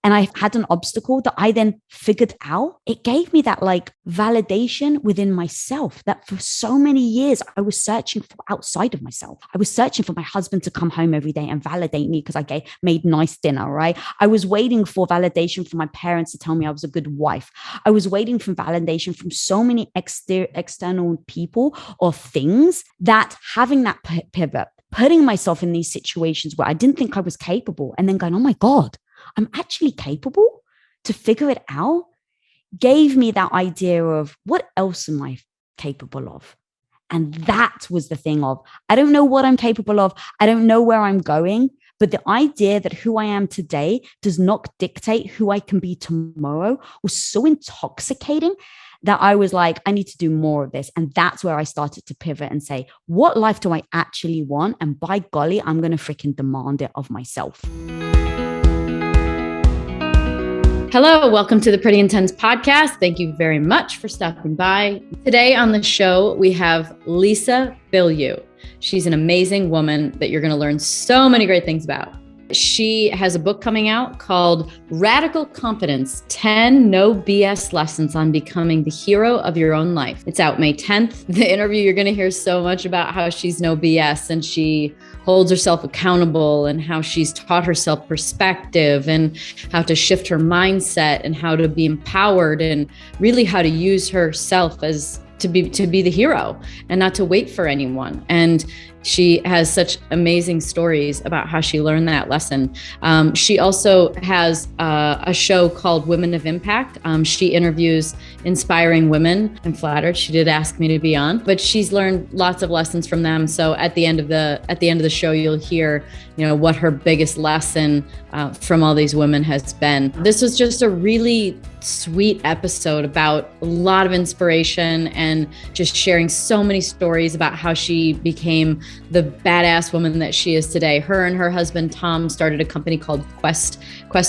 and I had an obstacle that I then figured out, it gave me that like validation within myself that for so many years I was searching for outside of myself. I was searching for my husband to come home every day and validate me because I made nice dinner, right? I was waiting for validation from my parents to tell me I was a good wife. I was waiting for validation from so many external people or things, that having that pivot, putting myself in these situations where I didn't think I was capable, and then going, oh my God, I'm actually capable to figure it out, gave me that idea of what else am I capable of? And that was the thing of, I don't know what I'm capable of. I don't know where I'm going, but the idea that who I am today does not dictate who I can be tomorrow was so intoxicating that I was like, I need to do more of this. And that's where I started to pivot and say, what life do I actually want? And by golly, I'm going to freaking demand it of myself. Hello, welcome to the Pretty Intense podcast. Thank you very much for stopping by. Today on the show, we have Lisa Bilyeu. She's an amazing woman that you're going to learn so many great things about. She has a book coming out called Radical Confidence, 10 No BS Lessons on Becoming the Hero of Your Own Life. It's out May 10th. The interview, you're going to hear so much about how she's no BS and she holds herself accountable and how she's taught herself perspective and how to shift her mindset and how to be empowered and really how to use herself as to be the hero and not to wait for anyone. And she has such amazing stories about how she learned that lesson. She also has a show called Women of Impact. She interviews inspiring women. I'm flattered she did ask me to be on, but she's learned lots of lessons from them. So at the end of the show, you'll hear, what her biggest lesson from all these women has been. This was just a really sweet episode about a lot of inspiration and just sharing so many stories about how she became the badass woman that she is today. Her and her husband, Tom, started a company called Quest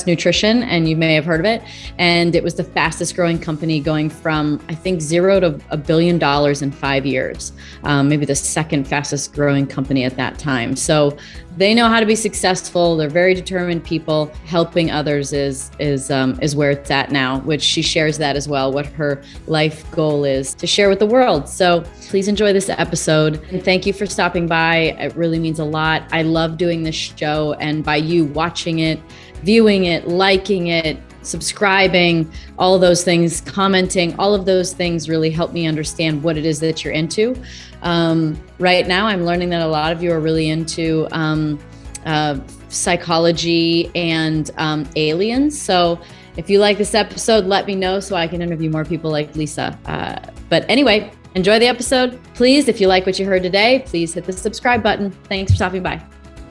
Nutrition, and you may have heard of it. And it was the fastest growing company, going from, I think, $0 to $1 billion in 5 years, maybe the second fastest growing company at that time. So they know how to be successful. They're very determined people. Helping others is where it's at now, which she shares that as well, what her life goal is to share with the world. So please enjoy this episode. And thank you for stopping by. It really means a lot. I love doing this show, and by you watching it, viewing it, liking it, subscribing, all of those things, commenting, all of those things really help me understand what it is that you're into. Right now, I'm learning that a lot of you are really into psychology and aliens. So if you like this episode, let me know so I can interview more people like Lisa. But anyway, enjoy the episode. Please, if you like what you heard today, please hit the subscribe button. Thanks for stopping by.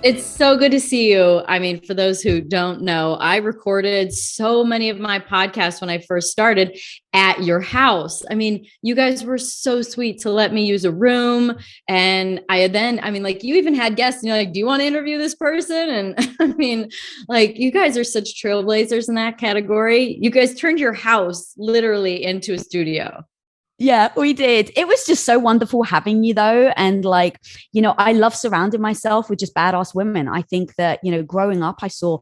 It's so good to see you. I mean, for those who don't know, I recorded so many of my podcasts when I first started at your house. I mean, you guys were so sweet to let me use a room. And you even had guests, do you want to interview this person? And I mean, you guys are such trailblazers in that category. You guys turned your house literally into a studio. Yeah, we did. It was just so wonderful having you though. And I love surrounding myself with just badass women. I think that, growing up, I saw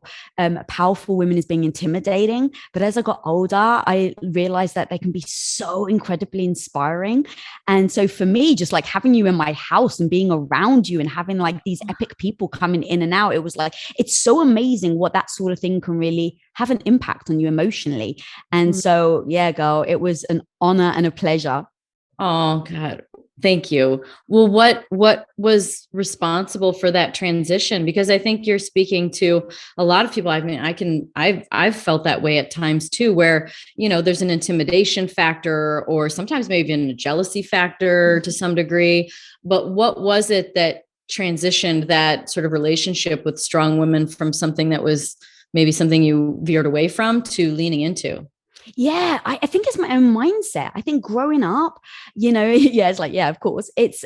powerful women as being intimidating. But as I got older, I realized that they can be so incredibly inspiring. And so for me, just having you in my house and being around you and having these epic people coming in and out, it was it's so amazing what that sort of thing can really have an impact on you emotionally. And so, yeah, girl, it was an honor and a pleasure. Oh God. Thank you. Well, what was responsible for that transition? Because I think you're speaking to a lot of people. I mean, I've felt that way at times too, where, there's an intimidation factor or sometimes maybe even a jealousy factor to some degree. But what was it that transitioned that sort of relationship with strong women from something that was maybe something you veered away from to leaning into? Yeah, I think it's my own mindset. I think growing up, it's of course, it's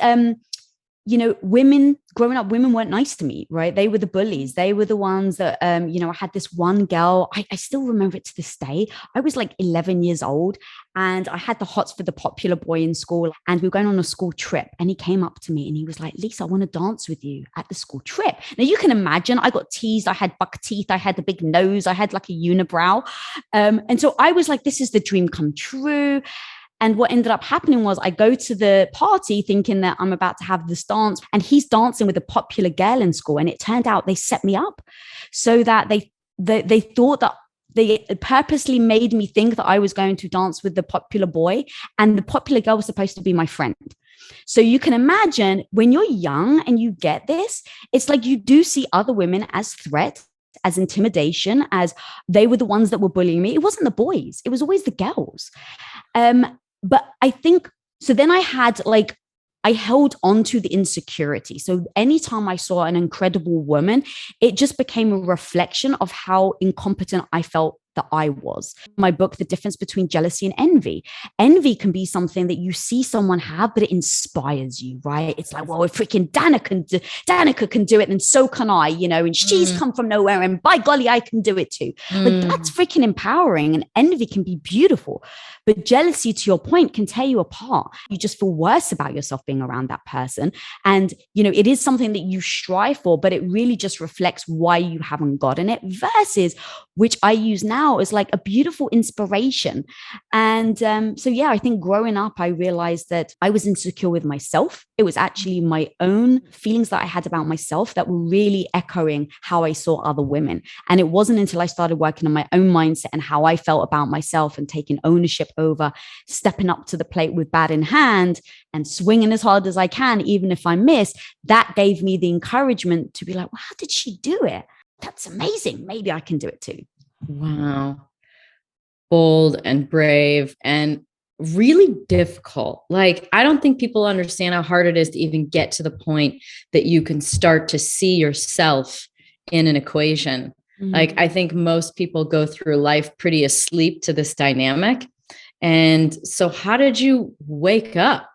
women growing up, women weren't nice to me, right? They were the bullies. They were the ones that, I had this one girl. I still remember it to this day. I was like 11 years old and I had the hots for the popular boy in school. And we were going on a school trip and he came up to me and he was like, Lisa, I want to dance with you at the school trip. Now you can imagine I got teased. I had buck teeth. I had the big nose. I had like a unibrow. And so I was like, this is the dream come true. And what ended up happening was I go to the party thinking that I'm about to have this dance and he's dancing with a popular girl in school. And it turned out they set me up so that they thought that they purposely made me think that I was going to dance with the popular boy and the popular girl was supposed to be my friend. So you can imagine when you're young and you get this, it's like you do see other women as threats, as intimidation, as they were the ones that were bullying me. It wasn't the boys. It was always the girls. But I think, so then I held on to the insecurity. So anytime I saw an incredible woman, it just became a reflection of how incompetent I felt that I was. My book, The Difference Between Jealousy and Envy. Envy can be something that you see someone have, but it inspires you, right? It's like, well, if freaking Danica can do it, then so can I, and she's come from nowhere and by golly, I can do it too. Like that's freaking empowering and envy can be beautiful. But jealousy, to your point, can tear you apart. You just feel worse about yourself being around that person. And, it is something that you strive for, but it really just reflects why you haven't gotten it versus, which I use now, is like a beautiful inspiration. And I think growing up, I realized that I was insecure with myself. It was actually my own feelings that I had about myself that were really echoing how I saw other women. And it wasn't until I started working on my own mindset and how I felt about myself and taking ownership over stepping up to the plate with bat in hand and swinging as hard as I can, even if I miss, that gave me the encouragement to be like, well, how did she do it? That's amazing. Maybe I can do it too. Wow. Bold and brave and really difficult. Like, I don't think people understand how hard it is to even get to the point that you can start to see yourself in an equation. Like, I think most people go through life pretty asleep to this dynamic. And so how did you wake up?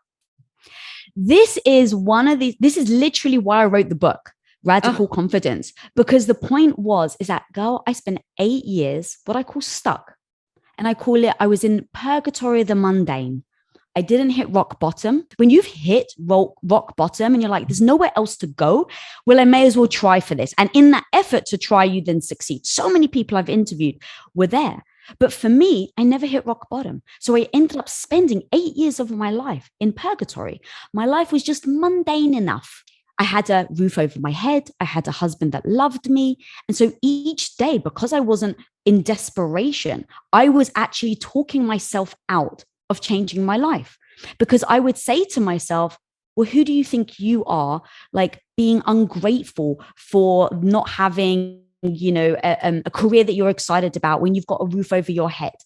This is literally why I wrote the book. Radical Confidence, because the point is that, girl, I spent 8 years, what I call stuck. And I was in Purgatory of the Mundane. I didn't hit rock bottom. When you've hit rock bottom and you're like, there's nowhere else to go, well, I may as well try for this. And in that effort to try, you then succeed. So many people I've interviewed were there. But for me, I never hit rock bottom. So I ended up spending 8 years of my life in purgatory. My life was just mundane enough. I had a roof over my head. I had a husband that loved me. And so each day, because I wasn't in desperation, I was actually talking myself out of changing my life. Because I would say to myself, well, who do you think you are, like being ungrateful for not having a career that you're excited about when you've got a roof over your head?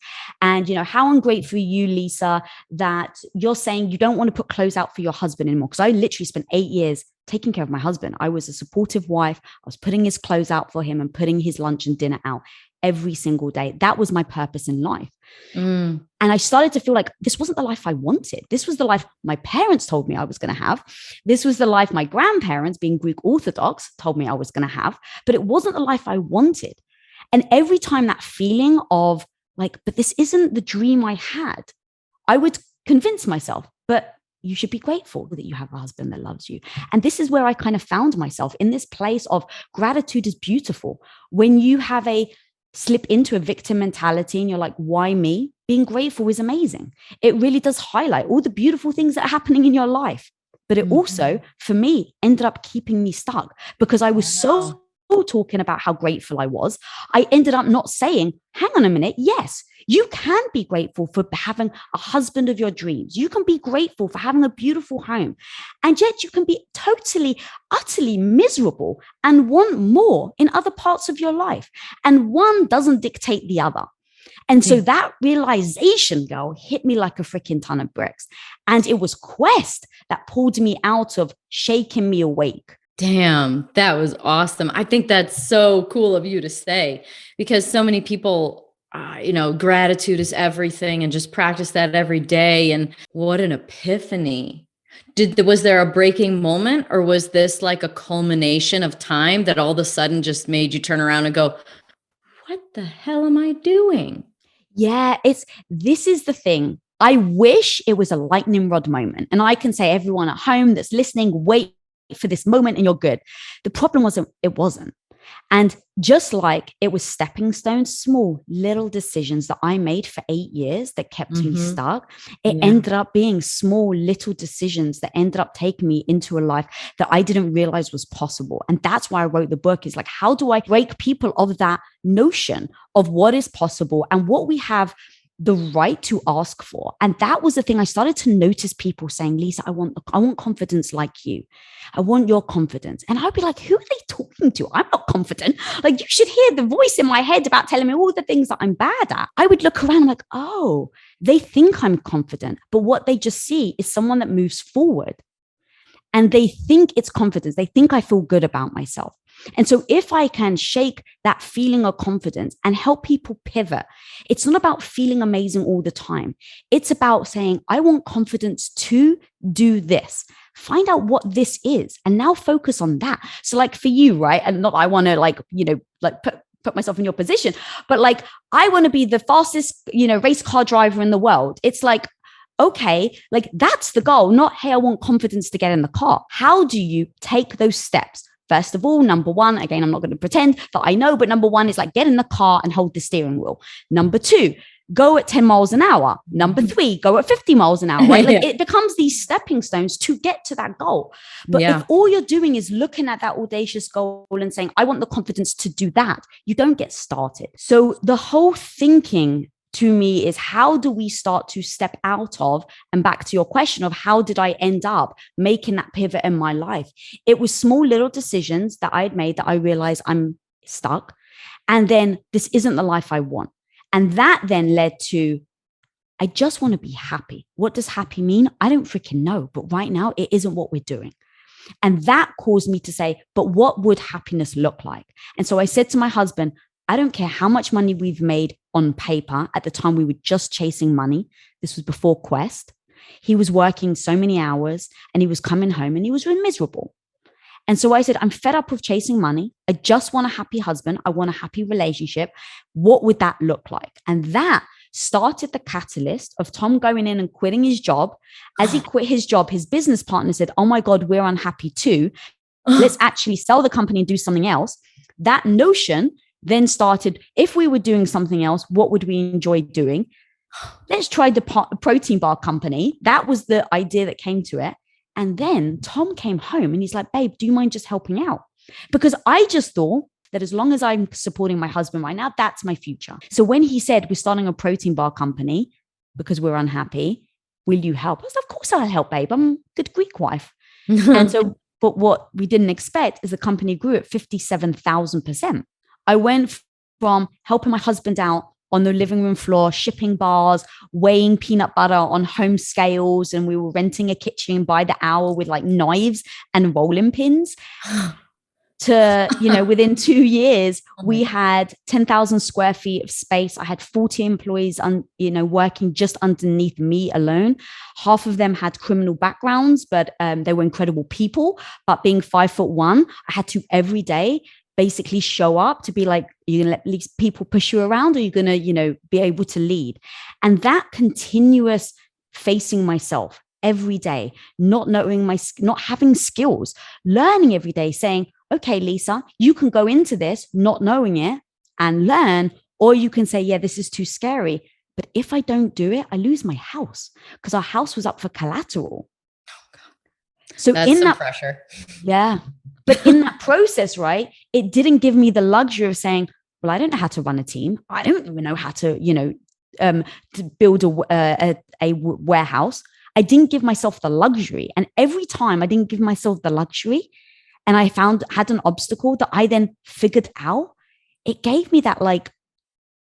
And, how ungrateful are you, Lisa, that you're saying you don't want to put clothes out for your husband anymore? Because I literally spent 8 years taking care of my husband. I was a supportive wife. I was putting his clothes out for him and putting his lunch and dinner out every single day. That was my purpose in life. And I started to feel like this wasn't the life I wanted. This was the life my parents told me I was going to have. This was the life my grandparents, being Greek Orthodox, told me I was going to have, but it wasn't the life I wanted. And every time that feeling of like, but this isn't the dream I had, I would convince myself, but you should be grateful that you have a husband that loves you. And this is where I kind of found myself in this place of gratitude is beautiful. When you have slip into a victim mentality and you're like, why me? Being grateful is amazing. It really does highlight all the beautiful things that are happening in your life. But it also, for me, ended up keeping me stuck because I was so talking about how grateful I was. I ended up not saying, hang on a minute. Yes, you can be grateful for having a husband of your dreams. You can be grateful for having a beautiful home. And yet you can be totally, utterly miserable and want more in other parts of your life. And one doesn't dictate the other. And so that realization, girl, hit me like a freaking ton of bricks. And it was Quest that pulled me out of shaking me awake. Damn, that was awesome. I think that's so cool of you to say, because so many people, gratitude is everything and just practice that every day. And what an epiphany. Was there a breaking moment, or was this like a culmination of time that all of a sudden just made you turn around and go, what the hell am I doing? Yeah, this is the thing. I wish it was a lightning rod moment. And I can say, everyone at home that's listening, wait for this moment and you're good. The problem it wasn't. And just like it was stepping stones, small little decisions that I made for 8 years that kept me stuck, it ended up being small little decisions that ended up taking me into a life that I didn't realize was possible. And that's why I wrote the book, is like, how do I break people of that notion of what is possible and what we have the right to ask for? And that was the thing. I started to notice people saying, Lisa, I want confidence like you. I want your confidence. And I'd be like, who are they talking to? I'm not confident. Like, you should hear the voice in my head about telling me all the things that I'm bad at. I would look around, I'm like, oh, they think I'm confident. But what they just see is someone that moves forward. And they think it's confidence. They think I feel good about myself. And so if I can shake that feeling of confidence and help people pivot, it's not about feeling amazing all the time. It's about saying, I want confidence to do this. Find out what this is and now focus on that. So like for you, right? And not, I want to put myself in your position, but like, I want to be the fastest, race car driver in the world. It's like, okay, like that's the goal, not, hey, I want confidence to get in the car. How do you take those steps? First of all, number one, again, I'm not going to pretend that I know, but number one is like, get in the car and hold the steering wheel. Number two, go at 10 miles an hour. Number three, go at 50 miles an hour, right? Like it becomes these stepping stones to get to that goal. But if all you're doing is looking at that audacious goal and saying, I want the confidence to do that, you don't get started. So the whole thinking to me is, how do we start to step out of, and back to your question of how did I end up making that pivot in my life? It was small little decisions that I had made that I realized I'm stuck. And then this isn't the life I want. And that then led to, I just want to be happy. What does happy mean? I don't freaking know. But right now, it isn't what we're doing. And that caused me to say, but what would happiness look like? And so I said to my husband, I don't care how much money we've made on paper. At the time, we were just chasing money. This was before Quest. He was working so many hours and he was coming home and he was really miserable. And so I said, I'm fed up of chasing money. I just want a happy husband. I want a happy relationship. What would that look like? And that started the catalyst of Tom going in and quitting his job. As he quit his job, his business partner said, oh my God, we're unhappy too. Let's actually sell the company and do something else. That notion then started, if we were doing something else, what would we enjoy doing? Let's try the protein bar company. That was the idea that came to it. And then Tom came home and he's like, babe, do you mind just helping out? Because I just thought that as long as I'm supporting my husband right now, that's my future. So when he said, we're starting a protein bar company because we're unhappy, will you help? I was like, of course I'll help, babe. I'm a good Greek wife. And so, but what we didn't expect is the company grew at 57,000%. I went from helping my husband out on the living room floor, shipping bars, weighing peanut butter on home scales. And we were renting a kitchen by the hour with like knives and rolling pins to, within 2 years, we had 10,000 square feet of space. I had 40 employees, working just underneath me alone. Half of them had criminal backgrounds, but they were incredible people. But being 5'1", I had to every day basically show up to be like, you're going to let these people push you around, or you're going to, be able to lead. And that continuous facing myself every day, not having skills, learning every day, saying, okay, Lisa, you can go into this not knowing it and learn, or you can say, yeah, this is too scary. But if I don't do it, I lose my house, because our house was up for collateral. So that's in some that pressure. Yeah. But in that process, right, it didn't give me the luxury of saying, well, I don't know how to run a team. I don't even know how to, to build a warehouse. I didn't give myself the luxury. And every time I didn't give myself the luxury and I had an obstacle that I then figured out, it gave me that like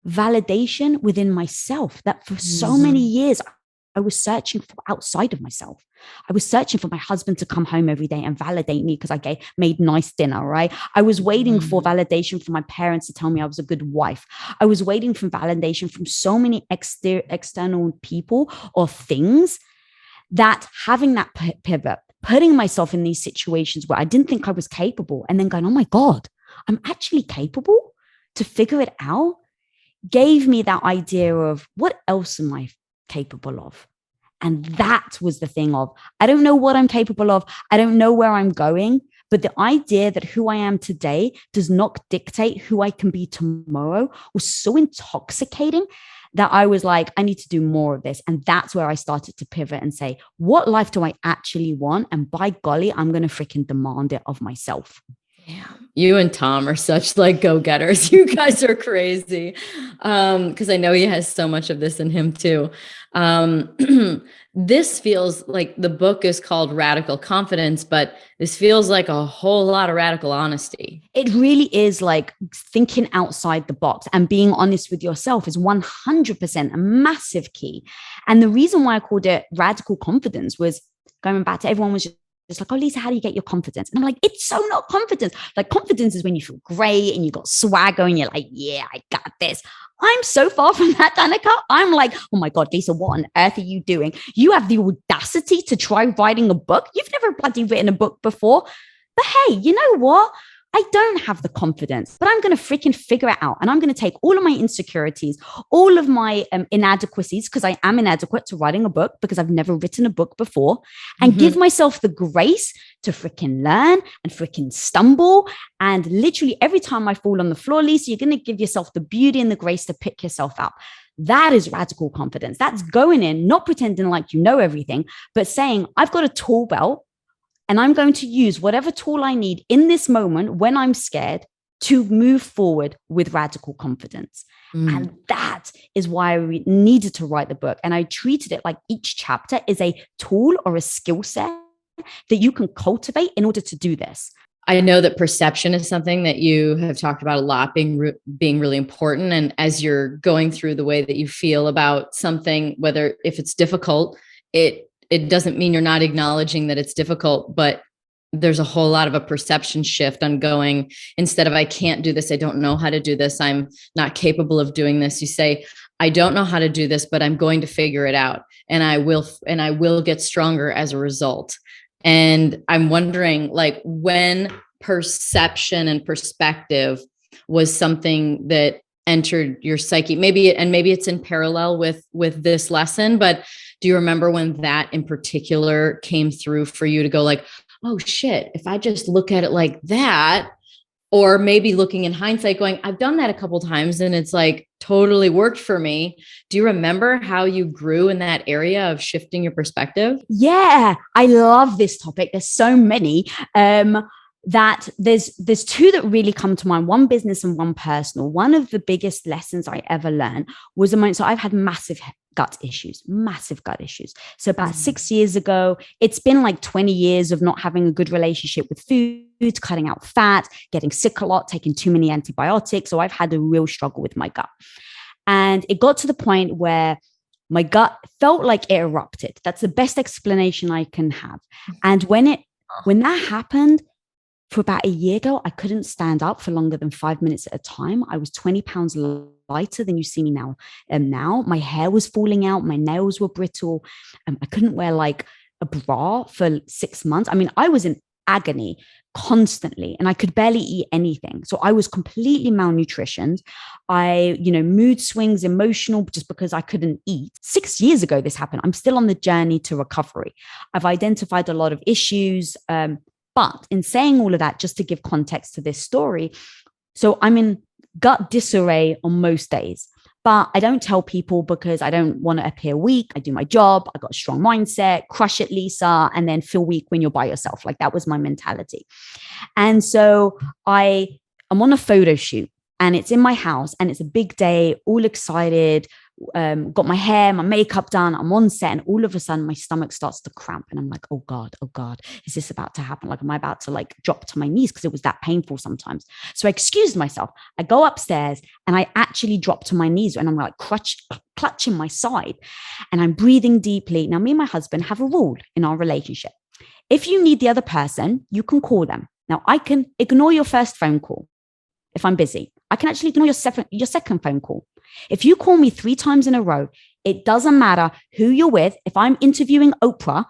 validation within myself that for so many years, I was searching for outside of myself. I was searching for my husband to come home every day and validate me because I made nice dinner, right? I was waiting for validation from my parents to tell me I was a good wife. I was waiting for validation from so many external people or things that having that pivot, putting myself in these situations where I didn't think I was capable, and then going, oh my God, I'm actually capable to figure it out, gave me that idea of what else am I capable of? And that was the thing of, I don't know what I'm capable of. I don't know where I'm going, but the idea that who I am today does not dictate who I can be tomorrow was so intoxicating that I was like, I need to do more of this. And that's where I started to pivot and say, what life do I actually want? And by golly, I'm going to freaking demand it of myself. Yeah. You and Tom are such like go-getters. You guys are crazy. Because I know he has so much of this in him too. This feels like the book is called Radical Confidence, but this feels like a whole lot of radical honesty. It really is like thinking outside the box, and being honest with yourself is 100% a massive key. And the reason why I called it Radical Confidence was going back to everyone was just like, oh, Lisa, how do you get your confidence? And I'm like, it's so not confidence. Like confidence is when you feel great and you got swagger and you're like, yeah, I got this. I'm so far from that, Danica. I'm like, oh my God, Lisa, what on earth are you doing? You have the audacity to try writing a book. You've never bloody written a book before. But hey, you know what? I don't have the confidence, but I'm going to freaking figure it out. And I'm going to take all of my insecurities, all of my inadequacies, because I am inadequate to writing a book because I've never written a book before, and give myself the grace to freaking learn and freaking stumble. And literally every time I fall on the floor, Lisa, you're going to give yourself the beauty and the grace to pick yourself up. That is radical confidence. That's going in, not pretending like you know everything, but saying, I've got a tool belt, and I'm going to use whatever tool I need in this moment when I'm scared to move forward with radical confidence. And that is why I needed to write the book. And I treated it like each chapter is a tool or a skill set that you can cultivate in order to do this. I know that perception is something that you have talked about a lot, being really important. And as you're going through the way that you feel about something, whether if it's difficult, it doesn't mean you're not acknowledging that it's difficult, but there's a whole lot of a perception shift on going, instead of I can't do this, I don't know how to do this, I'm not capable of doing this. You say, I don't know how to do this, but I'm going to figure it out. And I will get stronger as a result. And I'm wondering, like, when perception and perspective was something that entered your psyche, maybe it's in parallel with this lesson, but do you remember when that in particular came through for you to go like, oh shit, if I just look at it like that, or maybe looking in hindsight going, I've done that a couple of times and it's like totally worked for me. Do you remember how you grew in that area of shifting your perspective? Yeah, I love this topic. There's so many. That there's two that really come to mind, one business and one personal. One of the biggest lessons I ever learned was a moment. So I've had massive gut issues. So about 6 years ago, it's been like 20 years of not having a good relationship with food, cutting out fat, getting sick a lot, taking too many antibiotics. So I've had a real struggle with my gut. And it got to the point where my gut felt like it erupted. That's the best explanation I can have. And when that happened, for about a year ago, I couldn't stand up for longer than 5 minutes at a time. I was 20 pounds lighter than you see me now. Now my hair was falling out. My nails were brittle. I couldn't wear like a bra for 6 months. I mean, I was in agony constantly and I could barely eat anything. So I was completely malnutritioned. Mood swings, emotional, just because I couldn't eat. 6 years ago, this happened. I'm still on the journey to recovery. I've identified a lot of issues. But in saying all of that, just to give context to this story, so I'm in gut disarray on most days, but I don't tell people because I don't want to appear weak. I do my job. I got a strong mindset, crush it, Lisa, and then feel weak when you're by yourself. Like that was my mentality. And so I'm on a photo shoot and it's in my house and it's a big day, all excited. Got my hair, my makeup done. I'm on set and all of a sudden my stomach starts to cramp and I'm like, oh God, is this about to happen? Like, am I about to like drop to my knees? Because it was that painful sometimes. So I excused myself. I go upstairs and I actually drop to my knees and I'm like clutching my side and I'm breathing deeply. Now me and my husband have a rule in our relationship. If you need the other person, you can call them. Now I can ignore your first phone call if I'm busy. I can actually ignore your second phone call. If you call me 3 times in a row, It doesn't matter who you're with. If I'm interviewing Oprah,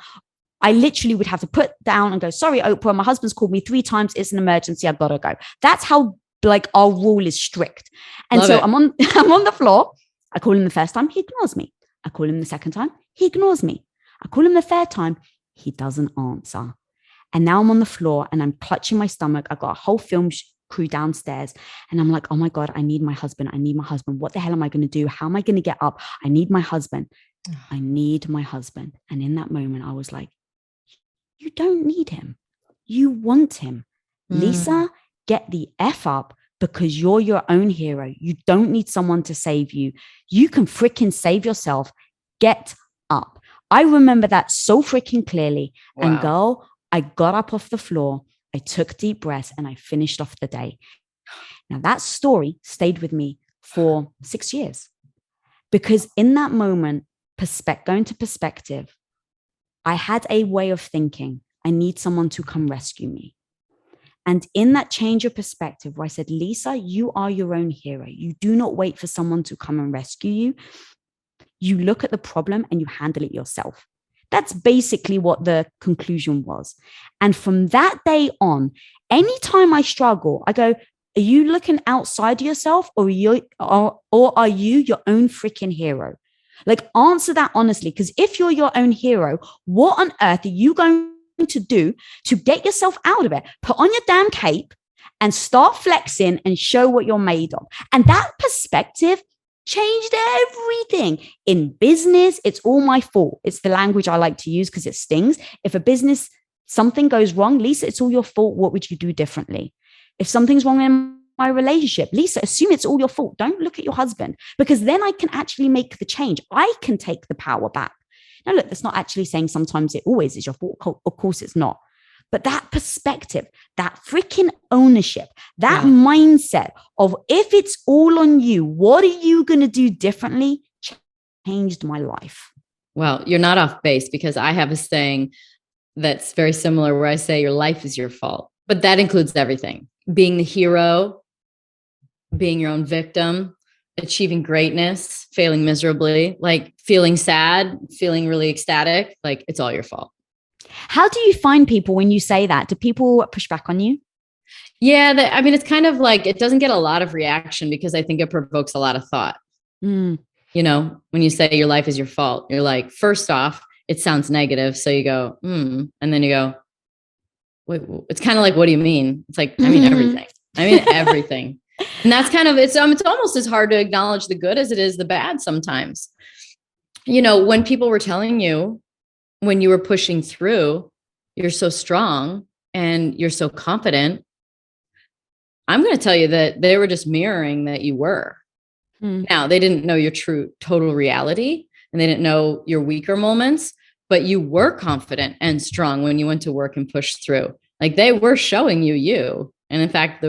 I literally would have to put down and go, sorry, Oprah, my husband's called me 3 times. It's an emergency. I've got to go. That's how like our rule is strict. And Love so it. I'm on the floor. I call him the first time. He ignores me. I call him the second time. He ignores me. I call him the third time. He doesn't answer. And now I'm on the floor and I'm clutching my stomach. I've got a whole film crew downstairs. And I'm like, oh my God, I need my husband. I need my husband. What the hell am I going to do? How am I going to get up? I need my husband. I need my husband. And in that moment, I was like, you don't need him. You want him. Lisa, get the F up because you're your own hero. You don't need someone to save you. You can freaking save yourself. Get up. I remember that so freaking clearly. Wow. And girl, I got up off the floor. I took deep breaths and I finished off the day. Now that story stayed with me for 6 years because in that moment, going to perspective, I had a way of thinking, I need someone to come rescue me. And in that change of perspective where I said, Lisa, you are your own hero. You do not wait for someone to come and rescue you. You look at the problem and you handle it yourself. That's basically what the conclusion was. And from that day on, anytime I struggle, I go, are you looking outside yourself or are you your own freaking hero? Like answer that honestly, because if you're your own hero, what on earth are you going to do to get yourself out of it? Put on your damn cape and start flexing and show what you're made of. And that perspective changed everything. In business, it's all my fault. It's the language I like to use because it stings. If a business, something goes wrong, Lisa, it's all your fault. What would you do differently? If something's wrong in my relationship, Lisa, assume it's all your fault. Don't look at your husband because then I can actually make the change. I can take the power back. Now, look, that's not actually saying sometimes it always is your fault. Of course it's not. But that perspective, that freaking ownership, that mindset of if it's all on you, what are you going to do differently? Changed my life. Well, you're not off base because I have a saying that's very similar where I say your life is your fault, but that includes everything. Being the hero, being your own victim, achieving greatness, failing miserably, like feeling sad, feeling really ecstatic, like it's all your fault. How do you find people when you say that? Do people push back on you? Yeah, I mean, it's kind of like, it doesn't get a lot of reaction because I think it provokes a lot of thought. You know, when you say your life is your fault, you're like, first off, it sounds negative. So you go, and then you go, wait, it's kind of like, what do you mean? It's like, I mean, everything. I mean, everything. And that's kind of, it's almost as hard to acknowledge the good as it is the bad sometimes. You know, when people were telling you, when you were pushing through, you're so strong and you're so confident, I'm going to tell you that they were just mirroring that you were. Now, they didn't know your true total reality and they didn't know your weaker moments, but you were confident and strong when you went to work and pushed through. Like they were showing you. And in fact,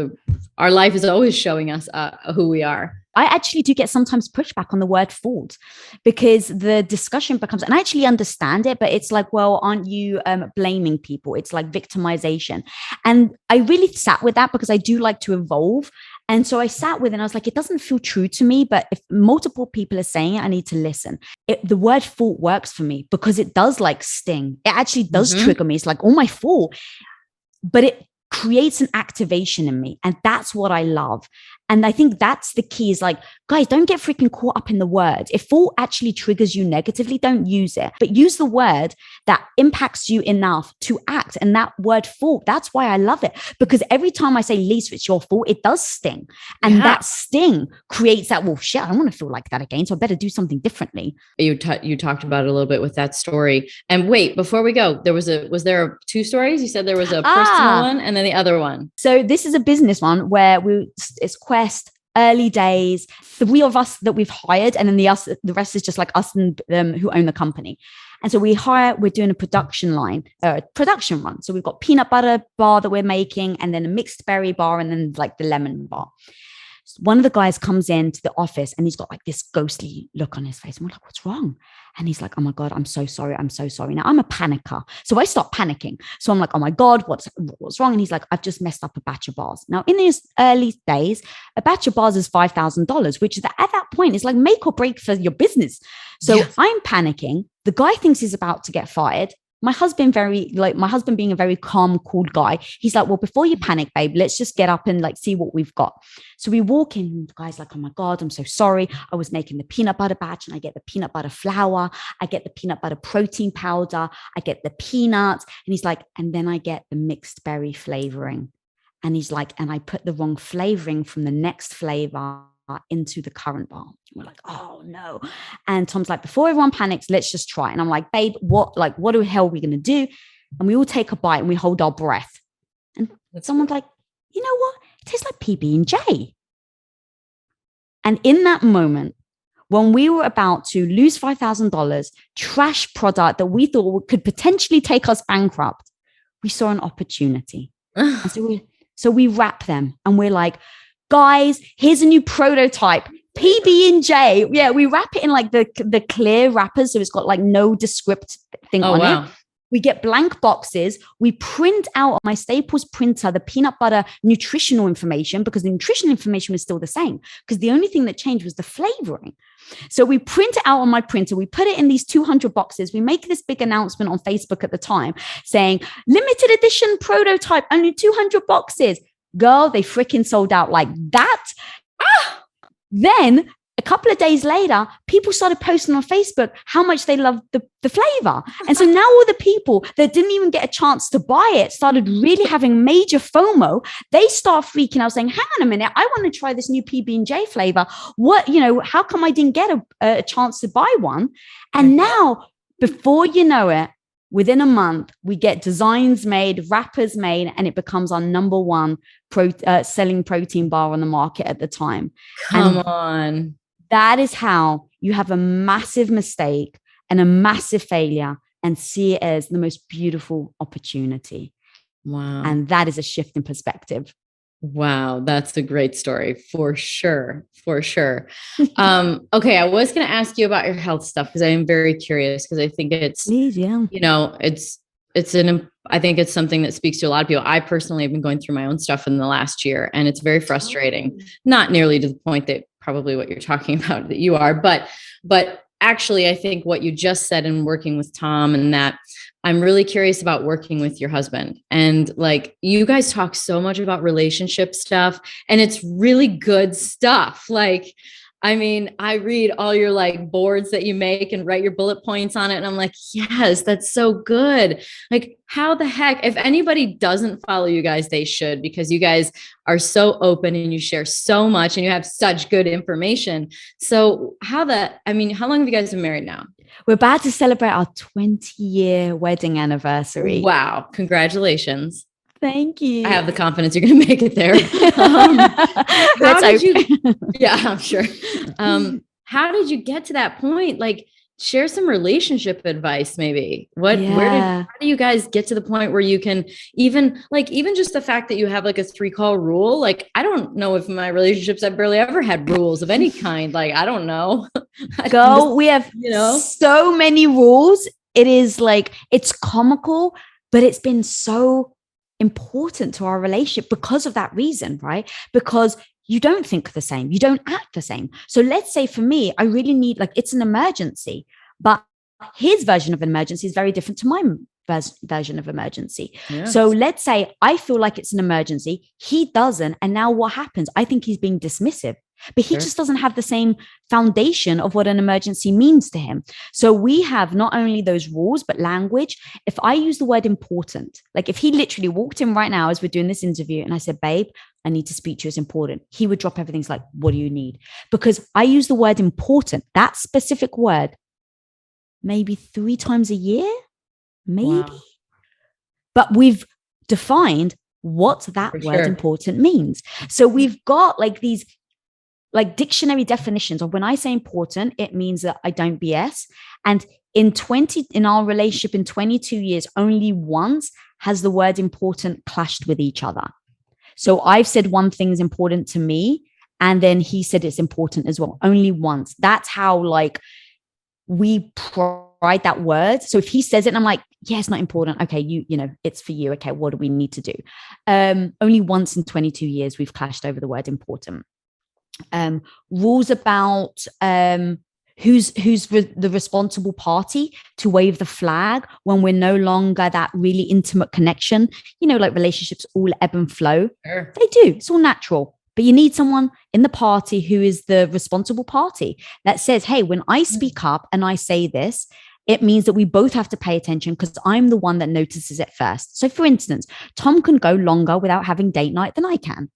our life is always showing us who we are. I actually do get sometimes pushback on the word fault because the discussion becomes, and I actually understand it, but it's like, well, aren't you blaming people? It's like victimization. And I really sat with that because I do like to evolve. And so I sat with it and I was like, it doesn't feel true to me, but if multiple people are saying it, I need to listen. The word fault works for me because it does like sting. It actually does trigger me. It's like, oh, my fault. But it creates an activation in me. And that's what I love. And I think that's the key is like, guys, don't get freaking caught up in the word. If fault actually triggers you negatively, don't use it, but use the word that impacts you enough to act. And that word fault, that's why I love it. Because every time I say, Lisa, it's your fault, it does sting. And that sting creates that, well, shit, I don't want to feel like that again. So I better do something differently. You talked about it a little bit with that story. And wait, before we go, was there 2 stories? You said there was a personal one and then the other one. So this is a business one where it's Quest, early days, 3 of us that we've hired, and then the rest is just like us and them who own the company. And so we're doing a production run. So we've got peanut butter bar that we're making, and then a mixed berry bar, and then like the lemon bar. one of the guys comes into the office and he's got like this ghostly look on his face. And we're like, what's wrong? And he's like, oh my God, I'm so sorry. I'm so sorry. Now I'm a panicker. So I start panicking. So I'm like, oh my God, what's wrong? And he's like, I've just messed up a batch of bars. Now in these early days, a batch of bars is $5,000, which at that point is like make or break for your business. So I'm panicking. The guy thinks he's about to get fired. My husband being a very calm, cool guy. He's like, well, before you panic, babe, let's just get up and like see what we've got. So we walk in, and the guy's like, oh my God, I'm so sorry. I was making the peanut butter batch and I get the peanut butter flour. I get the peanut butter protein powder. I get the peanuts. And he's like, and then I get the mixed berry flavoring. And he's like, and I put the wrong flavoring from the next flavor into the current bar. We're like, oh no. And Tom's like, before everyone panics, let's just try. And I'm like, babe, what the hell are we going to do? And we all take a bite and we hold our breath. And someone's like, you know what? It tastes like PB&J. And in that moment, when we were about to lose $5,000, trash product that we thought could potentially take us bankrupt, we saw an opportunity. And so we wrap them and we're like, guys, here's a new prototype, PB&J. Yeah, we wrap it in like the clear wrappers, so it's got like no descript thing on it. We get blank boxes. We print out on my Staples printer the peanut butter nutritional information, because the nutritional information was still the same, because the only thing that changed was the flavoring. So we print it out on my printer. We put it in these 200 boxes. We make this big announcement on Facebook at the time saying, limited edition prototype, only 200 boxes. Girl, they freaking sold out like that. Then a couple of days later, people started posting on Facebook how much they loved the flavor. And so now all the people that didn't even get a chance to buy it started really having major FOMO. They start freaking out saying, hang on a minute, I want to try this new PB&J flavor. How come I didn't get a chance to buy one? And now, before you know it, within a month, we get designs made, wrappers made, and it becomes our number one selling protein bar on the market at the time. Come on. That is how you have a massive mistake and a massive failure and see it as the most beautiful opportunity. Wow. And that is a shift in perspective. Wow, that's a great story for sure. For sure. Okay, I was going to ask you about your health stuff because I am very curious, because I think it's, I think it's something that speaks to a lot of people. I personally have been going through my own stuff in the last year, and it's very frustrating. Not nearly to the point that probably what you're talking about that you are, but actually, I think what you just said in working with Tom, and that I'm really curious about working with your husband. And like, you guys talk so much about relationship stuff, and it's really good stuff. Like, I mean, I read all your like boards that you make and write your bullet points on it. And I'm like, yes, that's so good. Like, how the heck, if anybody doesn't follow you guys, they should, because you guys are so open and you share so much and you have such good information. So how long have you guys been married now? We're about to celebrate our 20-year wedding anniversary. Wow. Congratulations. Thank you. I have the confidence you're going to make it there. Yeah, I'm sure. How did you get to that point? Like, share some relationship advice, maybe. How do you guys get to the point where you can even just the fact that you have like a 3-call rule? Like, I don't know if in my relationships I've barely ever had rules of any kind. Like, I don't know. We have, so many rules. It is like, it's comical, but it's been so important to our relationship because of that reason, right? Because you don't think the same, you don't act the same. So let's say for me, I really need, like, it's an emergency, but his version of an emergency is very different to my version of emergency. Yes. So let's say I feel like it's an emergency, he doesn't, and now what happens? I think he's being dismissive, but he just doesn't have the same foundation of what an emergency means to him. So we have not only those rules, but language. If I use the word important, like if he literally walked in right now as we're doing this interview and I said, babe, I need to speak to you, it's important, he would drop everything. He's like, what do you need? Because I use the word important, that specific word, maybe 3 times a year, maybe. Wow. But we've defined what that word important means. So we've got like these like dictionary definitions of when I say important, it means that I don't BS. And in our relationship in 22 years, only once has the word important clashed with each other. So I've said one thing is important to me, And then he said it's important as well. Only once. That's how like we pride that word. So if he says it and I'm like, yeah, it's not important. Okay, you know, it's for you. Okay, what do we need to do? Only once in 22 years we've clashed over the word important. Rules about who's the responsible party to wave the flag when we're no longer that really intimate connection. You know, like relationships all ebb and flow. Sure. They do. It's all natural. But you need someone in the party who is the responsible party that says, hey, when I speak up and I say this, it means that we both have to pay attention because I'm the one that notices it first. So for instance, Tom can go longer without having date night than I can.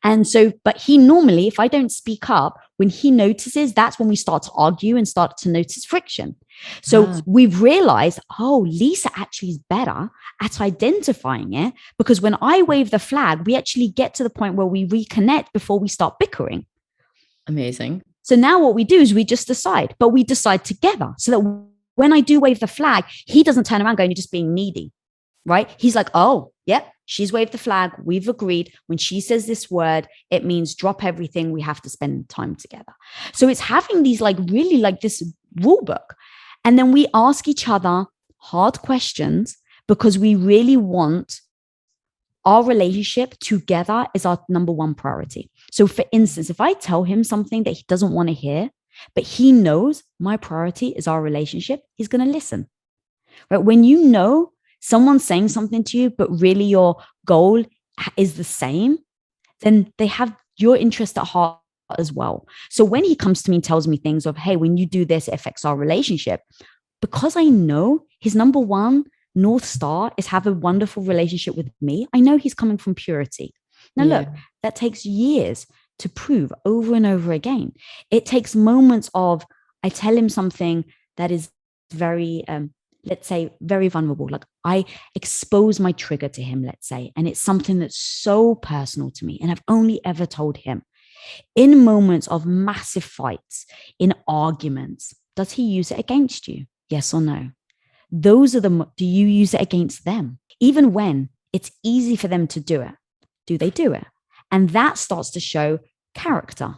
And so, but he normally, if I don't speak up, when he notices, that's when we start to argue and start to notice friction. So we've realized, oh, Lisa actually is better at identifying it because when I wave the flag, we actually get to the point where we reconnect before we start bickering. Amazing. So now what we do is we just decide, but we decide together so that when I do wave the flag, he doesn't turn around going, you're just being needy, right? He's like, oh, yep. She's waved the flag. We've agreed. When she says this word, it means drop everything. We have to spend time together. So it's having these like really like this rule book. And then we ask each other hard questions because we really want our relationship together is our number one priority. So for instance, if I tell him something that he doesn't want to hear, but he knows my priority is our relationship, he's going to listen. Right? When you know someone's saying something to you, but really your goal is the same, then they have your interest at heart as well. So when he comes to me and tells me things of, hey, when you do this, it affects our relationship, because I know his number one North Star is have a wonderful relationship with me, I know he's coming from purity. Now, look, that takes years to prove over and over again. It takes moments of, I tell him something that is very, let's say, very vulnerable. Like I expose my trigger to him, let's say, and it's something that's so personal to me. And I've only ever told him. In moments of massive fights, in arguments, does he use it against you? Yes or no? Those are do you use it against them? Even when it's easy for them to do it, do they do it? And that starts to show character.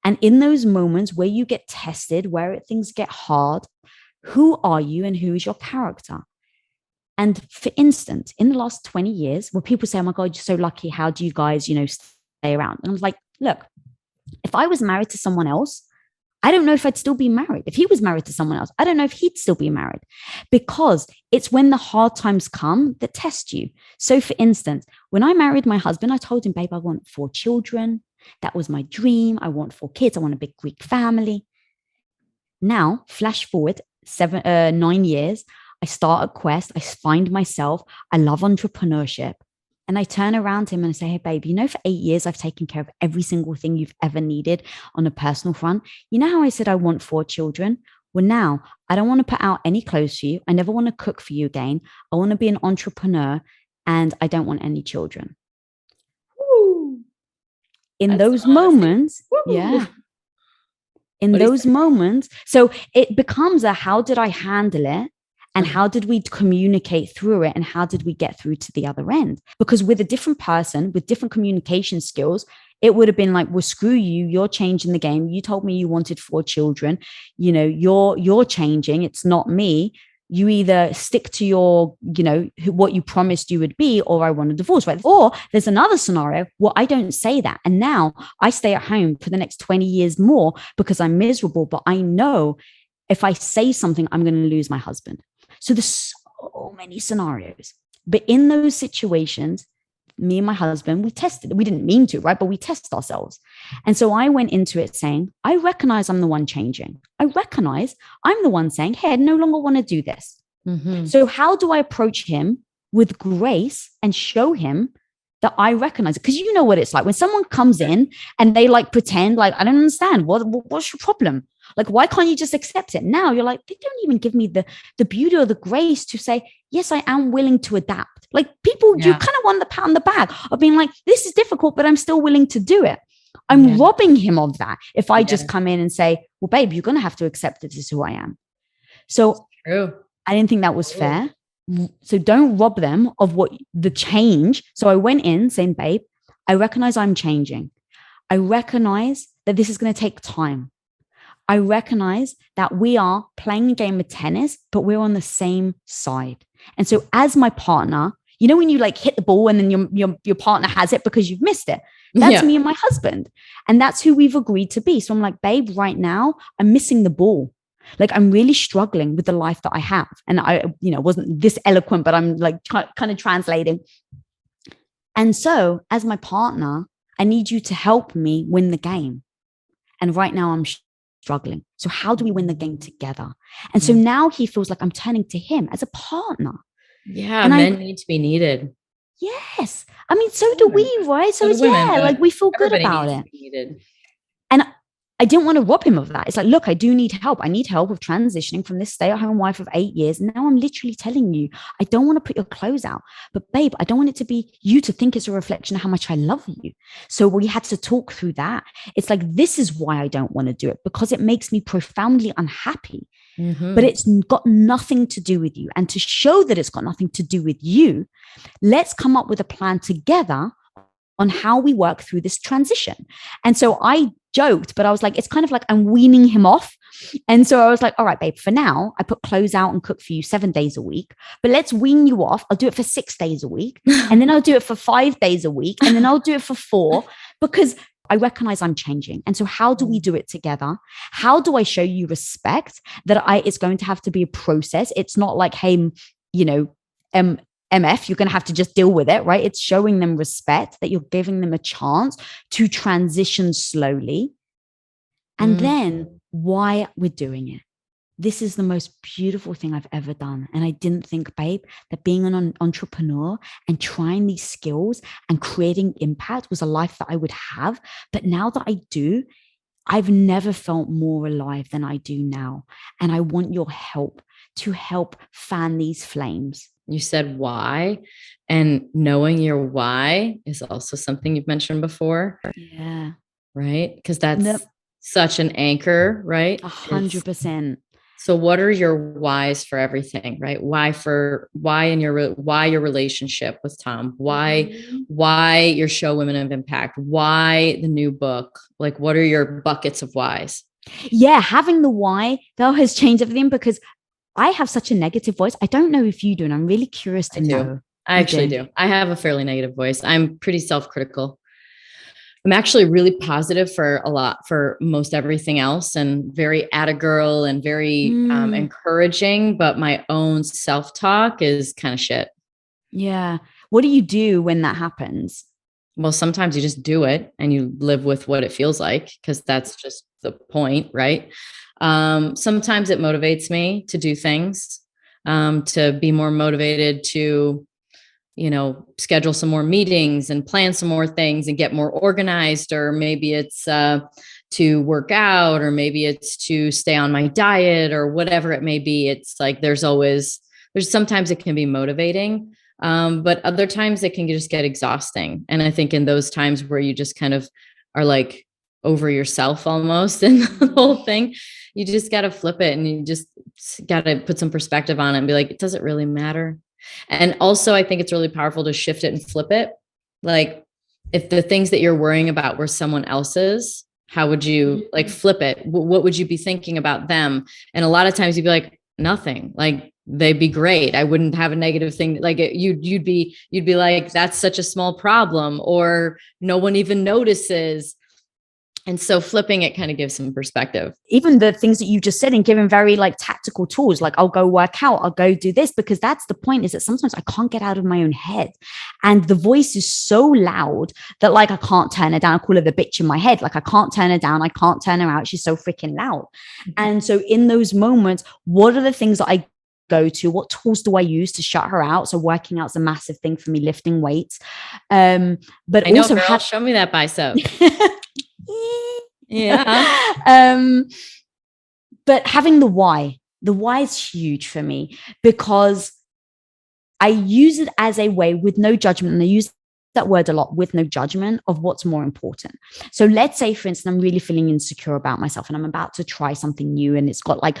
And in those moments where you get tested, where things get hard, who are you and who is your character? And for instance, in the last 20 years, where people say, oh my God, you're so lucky. How do you guys, stay around? And I was like, look, if I was married to someone else, I don't know if I'd still be married. If he was married to someone else, I don't know if he'd still be married, because it's when the hard times come that test you. So for instance, when I married my husband, I told him, babe, I want 4 children. That was my dream. I want 4 kids. I want a big Greek family. Now, flash forward 9 years, I start a quest. I find myself. I love entrepreneurship. And I turn around to him and I say, hey, babe, for 8 years, I've taken care of every single thing you've ever needed on a personal front. You know how I said I want 4 children? Well, now I don't want to put out any clothes for you. I never want to cook for you again. I want to be an entrepreneur and I don't want any children. Woo. In those moments, in those moments. So it becomes how did I handle it? And how did we communicate through it? And how did we get through to the other end? Because with a different person, with different communication skills, it would have been like, well, screw you. You're changing the game. You told me you wanted 4 children. You're changing. It's not me. You either stick to your, what you promised you would be, or I want a divorce, right? Or there's another scenario where I don't say that. And now I stay at home for the next 20 years more because I'm miserable. But I know if I say something, I'm going to lose my husband. So there's so many scenarios, but in those situations, me and my husband, we tested, we didn't mean to, right? But we test ourselves. And so I went into it saying, I recognize I'm the one changing. I recognize I'm the one saying, hey, I no longer want to do this. Mm-hmm. So how do I approach him with grace and show him that I recognize it? Because you know what it's like when someone comes in and they like pretend like, I don't understand. What's your problem? Like, why can't you just accept it? Now you're like, they don't even give me the beauty or the grace to say, yes, I am willing to adapt. Like people, you kind of want the pat on the back of being like, this is difficult, but I'm still willing to do it. I'm robbing him of that. If I just come in and say, well, babe, you're going to have to accept this is who I am. So I didn't think that was fair. So don't rob them of what the change. So I went in saying, babe, I recognize I'm changing. I recognize that this is going to take time. I recognize that we are playing a game of tennis, but we're on the same side. And so as my partner, you know, when you like hit the ball and then your partner has it because you've missed it. That's me and my husband. And that's who we've agreed to be. So I'm like, babe, right now I'm missing the ball. Like I'm really struggling with the life that I have. And I, wasn't this eloquent, but I'm like kind of translating. And so as my partner, I need you to help me win the game. And right now I'm struggling. So how do we win the game together? And so now he feels like I'm turning to him as a partner. Yeah. And men need to be needed. Yes. I mean, so do we, right? So it's women, like we feel good about it. And I didn't want to rob him of that. It's like, look, I do need help. I need help with transitioning from this stay-at-home wife of 8 years. And now I'm literally telling you, I don't want to put your clothes out. But babe, I don't want it to be you to think it's a reflection of how much I love you. So we had to talk through that. It's like, this is why I don't want to do it, because it makes me profoundly unhappy. But it's got nothing to do with you. And to show that it's got nothing to do with you, let's come up with a plan together on how we work through this transition. And so I joked, but I was like, it's kind of like I'm weaning him off. And so I was like, all right, babe, for now, I put clothes out and cook for you 7 days a week, but let's wean you off. I'll do it for 6 days a week. And then I'll do it for 5 days a week. And then I'll do it for 4, because I recognize I'm changing. And so how do we do it together? How do I show you respect that it's going to have to be a process? It's not like, hey, MF, you're going to have to just deal with it, right? It's showing them respect, that you're giving them a chance to transition slowly. And then why we're doing it. This is the most beautiful thing I've ever done. And I didn't think, babe, that being an entrepreneur and trying these skills and creating impact was a life that I would have. But now that I do, I've never felt more alive than I do now. And I want your help to help fan these flames. You said why, and knowing your why is also something you've mentioned before. Yeah. Right? Because that's such an anchor, right? 100%. So what are your whys for everything, right? Why your relationship with Tom? Why your show Women of Impact? Why the new book? Like, what are your buckets of whys? Yeah, having the why though has changed everything, because I have such a negative voice. I don't know if you do, and I'm really curious to know. I actually do. I have a fairly negative voice. I'm pretty self-critical. I'm actually really positive for most everything else, and very atta girl and very encouraging, but my own self-talk is kind of shit. Yeah. What do you do when that happens? Well, sometimes you just do it and you live with what it feels like, because that's just the point, right? Sometimes it motivates me to do things, to be more motivated to, schedule some more meetings and plan some more things and get more organized, or maybe it's to work out, or maybe it's to stay on my diet, or whatever it may be. It's like, there's sometimes it can be motivating, but other times it can just get exhausting. And I think in those times where you just kind of are like over yourself almost in the whole thing, you just got to flip it, and you just got to put some perspective on it and be like, does it really matter? And also, I think it's really powerful to shift it and flip it. Like, if the things that you're worrying about were someone else's, how would you like flip it? What would you be thinking about them? And a lot of times you'd be like, nothing. Like, they'd be great. I wouldn't have a negative thing. Like, you'd be like, that's such a small problem, or no one even notices. And so flipping it kind of gives some perspective. Even the things that you just said, and giving very like tactical tools, like I'll go work out, I'll go do this, because that's the point, is that sometimes I can't get out of my own head. And the voice is so loud that like, I can't turn her down. I call her the bitch in my head. Like, I can't turn her down. I can't turn her out. She's so freaking loud. And so in those moments, what are the things that I go to? What tools do I use to shut her out? So working out's a massive thing for me, lifting weights. But I know, girl, show me that bicep. Yeah. But having the why is huge for me, because I use it as a way, with no judgment, and I use that word a lot, with no judgment of what's more important. So let's say, for instance, I'm really feeling insecure about myself and I'm about to try something new. And it's got like,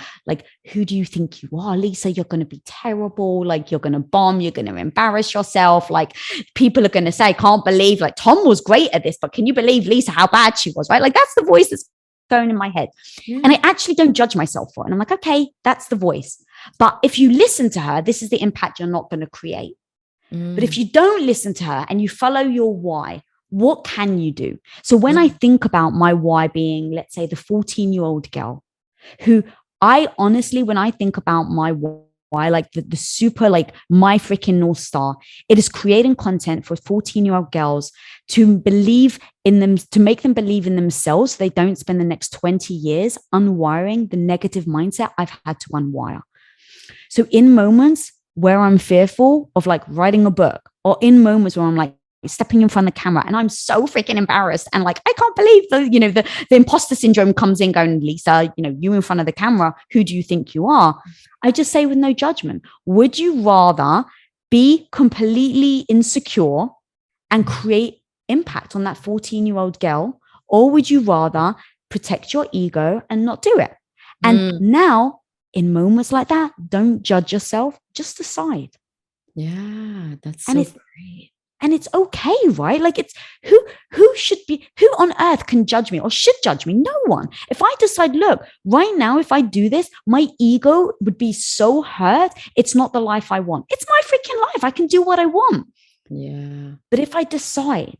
who do you think you are, Lisa? You're going to be terrible. Like, you're going to bomb. You're going to embarrass yourself. Like, people are going to say, I can't believe, like, Tom was great at this, but can you believe, Lisa, how bad she was, right? Like, that's the voice that's going in my head. Yeah. And I actually don't judge myself for it. And I'm like, okay, that's the voice. But if you listen to her, this is the impact you're not going to create. But if you don't listen to her and you follow your why, what can you do? So when I think about my why being, let's say, the 14-year-old girl who I honestly, when I think about my why, like the super, like my freaking North Star, it is creating content for 14-year-old girls to believe in them, to make them believe in themselves so they don't spend the next 20 years unwiring the negative mindset I've had to unwire. So in moments where I'm fearful of like writing a book, or in moments where I'm like stepping in front of the camera and I'm so freaking embarrassed and like, I can't believe the imposter syndrome comes in going, Lisa, you in front of the camera, who do you think you are? I just say with no judgment, would you rather be completely insecure and create impact on that 14-year-old girl, or would you rather protect your ego and not do it? And now, in moments like that, don't judge yourself, just decide. Yeah, that's so great. And it's okay, right? Like, it's who on earth can judge me or should judge me? No one. If I decide, look, right now, if I do this, my ego would be so hurt. It's not the life I want. It's my freaking life. I can do what I want. Yeah. But if I decide,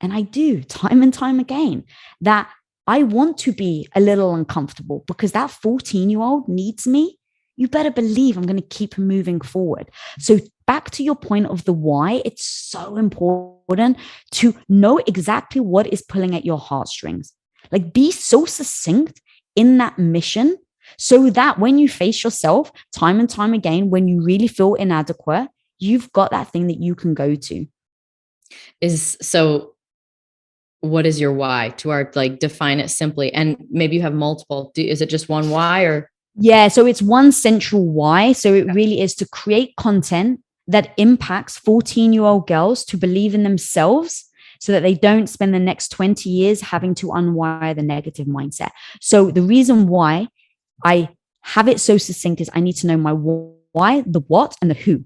and I do time and time again, that I want to be a little uncomfortable because that 14-year-old needs me, you better believe I'm going to keep moving forward. So back to your point of the why, it's so important to know exactly what is pulling at your heartstrings. Like, be so succinct in that mission so that when you face yourself time and time again, when you really feel inadequate, you've got that thing that you can go to. What is your why? Define it simply. And maybe you have multiple. Is it just one why or? Yeah. So it's one central why. So it really is to create content that impacts 14-year-old girls to believe in themselves so that they don't spend the next 20 years having to unwire the negative mindset. So the reason why I have it so succinct is I need to know my why, the what, and the who.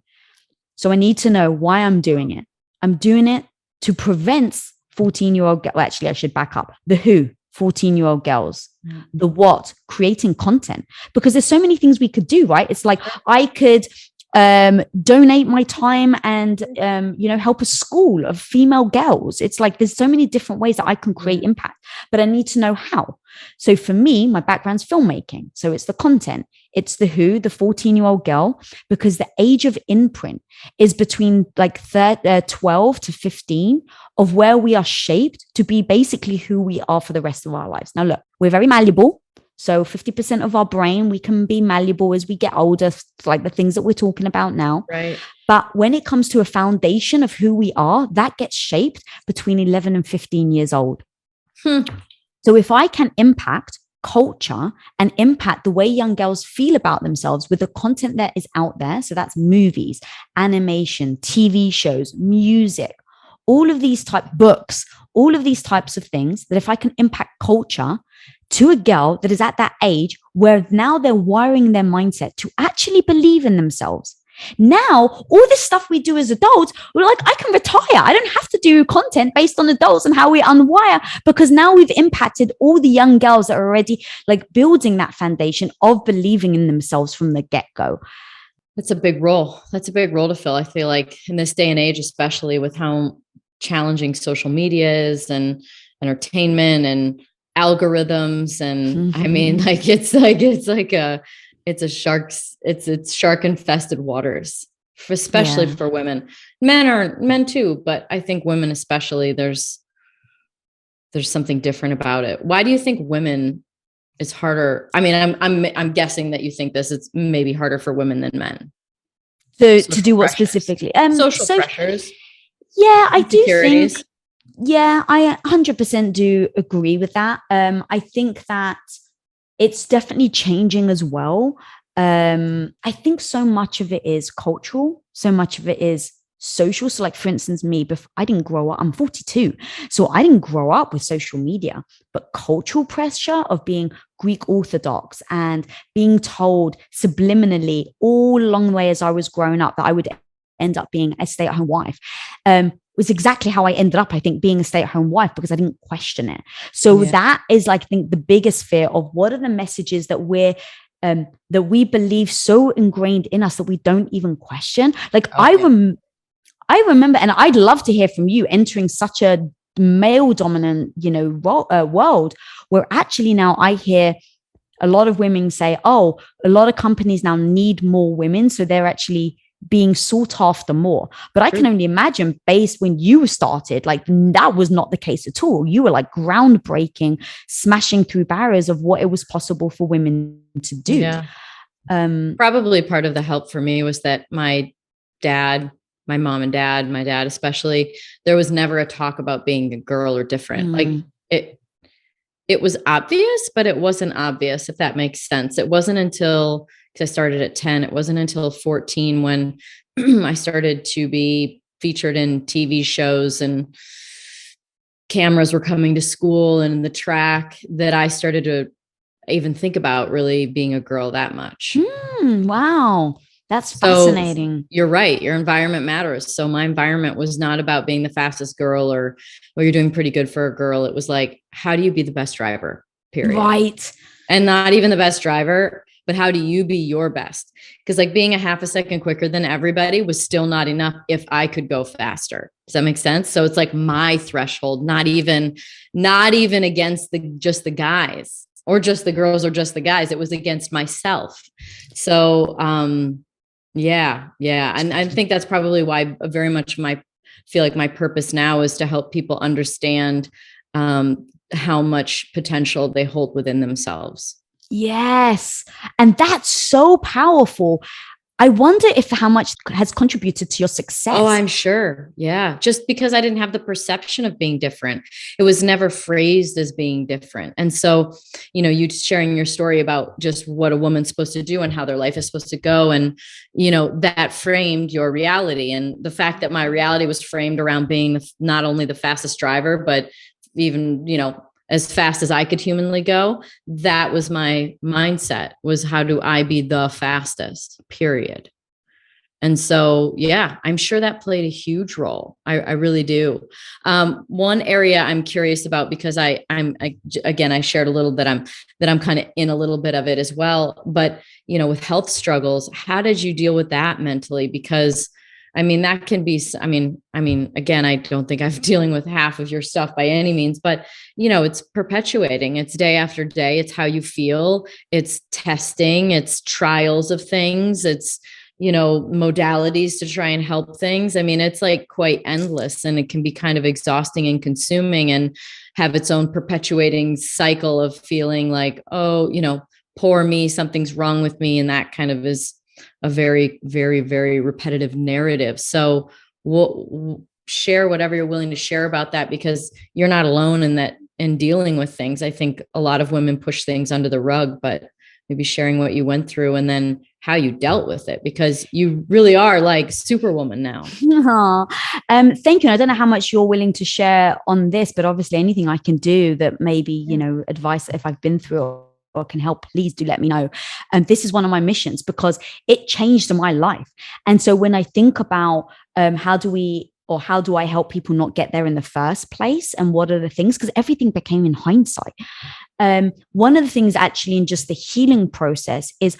So I need to know why I'm doing it. I'm doing it to prevent 14-year-old, well, actually, I should back up. The who, 14-year-old girls. The what, creating content. Because there's so many things we could do, right? It's like I could donate my time and, help a school of female girls. It's like there's so many different ways that I can create impact, but I need to know how. So for me, my background's filmmaking. So it's the content. It's the who, the 14-year-old girl, because the age of imprint is between like 12 to 15 of where we are shaped to be basically who we are for the rest of our lives. Now, look, we're very malleable. So 50% of our brain, we can be malleable as we get older, like the things that we're talking about now. Right. But when it comes to a foundation of who we are, that gets shaped between 11 and 15 years old. So if I can impact culture and impact the way young girls feel about themselves with the content that is out there, so that's movies, animation, TV shows, music, all of these books, all of these types of things, that if I can impact culture to a girl that is at that age where now they're wiring their mindset to actually believe in themselves. Now, all this stuff we do as adults, we're like, I can retire. I don't have to do content based on adults and how we unwire, because now we've impacted all the young girls that are already like building that foundation of believing in themselves from the get-go. That's a big role. That's a big role to fill. I feel like in this day and age, especially with how challenging social media is and entertainment and algorithms. And I mean, like, it's shark infested waters, especially for women. Men too, but I think women especially, there's something different about it. Why do you think women is harder? I mean, I'm guessing that you think it's maybe harder for women than men. So to do what specifically? Social pressures. Yeah, I do think. Yeah, I 100% do agree with that. I think that it's definitely changing as well. I think so much of it is cultural. So much of it is social. So like, for instance, me, before, I didn't grow up, I'm 42. So I didn't grow up with social media, but cultural pressure of being Greek Orthodox and being told subliminally all along the way as I was growing up that I would end up being a stay-at-home wife, was exactly how I ended up, I think, being a stay-at-home wife, because I didn't question it. So that is like, I think, the biggest fear of what are the messages that that we believe so ingrained in us that we don't even question. Like, I remember, and I'd love to hear from you, entering such a male dominant, world, where actually now I hear a lot of women say, oh, a lot of companies now need more women, so they're actually being sought after more. But I can only imagine, based when you started, like, that was not the case at all. You were like groundbreaking, smashing through barriers of what it was possible for women to do. Yeah. Probably part of the help for me was that my mom and dad, my dad especially, there was never a talk about being a girl or different. Like, it was obvious, but it wasn't obvious, if that makes sense. It wasn't until, because I started at 10, it wasn't until 14 when I started to be featured in TV shows and cameras were coming to school and the track, that I started to even think about really being a girl that much. Wow. That's fascinating. You're right. Your environment matters. So my environment was not about being the fastest girl or, well, you're doing pretty good for a girl. It was like, how do you be the best driver? Period. Right. And not even the best driver, but how do you be your best? Because like, being a half a second quicker than everybody was still not enough if I could go faster. Does that make sense? So it's like my threshold, not even against just the guys or just the girls or just the guys. It was against myself. So, yeah. And I think that's probably why very much feel like my purpose now is to help people understand, how much potential they hold within themselves. Yes. And that's so powerful. I wonder if how much has contributed to your success. Oh, I'm sure. Yeah. Just because I didn't have the perception of being different. It was never phrased as being different. And so, you sharing your story about just what a woman's supposed to do and how their life is supposed to go. And, that framed your reality. And the fact that my reality was framed around being not only the fastest driver, but even, as fast as I could humanly go, that was my mindset, was how do I be the fastest, period. And so, yeah, I'm sure that played a huge role. I really do. One area I'm curious about, because I shared a little that I'm kind of in a little bit of it as well, but with health struggles, how did you deal with that mentally? Because that can be, again, I don't think I'm dealing with half of your stuff by any means, but, it's perpetuating. It's day after day. It's how you feel. It's testing. It's trials of things. It's, modalities to try and help things. It's like quite endless, and it can be kind of exhausting and consuming and have its own perpetuating cycle of feeling like, oh, poor me, something's wrong with me. And that kind of is a very, very, very repetitive narrative. So we'll share whatever you're willing to share about that, because you're not alone in dealing with things. I think a lot of women push things under the rug, but maybe sharing what you went through and then how you dealt with it, because you really are like Superwoman now. Thank you. I don't know how much you're willing to share on this, but obviously anything I can do that maybe, advice if I've been through or can help, please do let me know. And this is one of my missions, because it changed my life. And so when I think about how do I help people not get there in the first place, and what are the things, because everything became in hindsight. One of the things actually in just the healing process is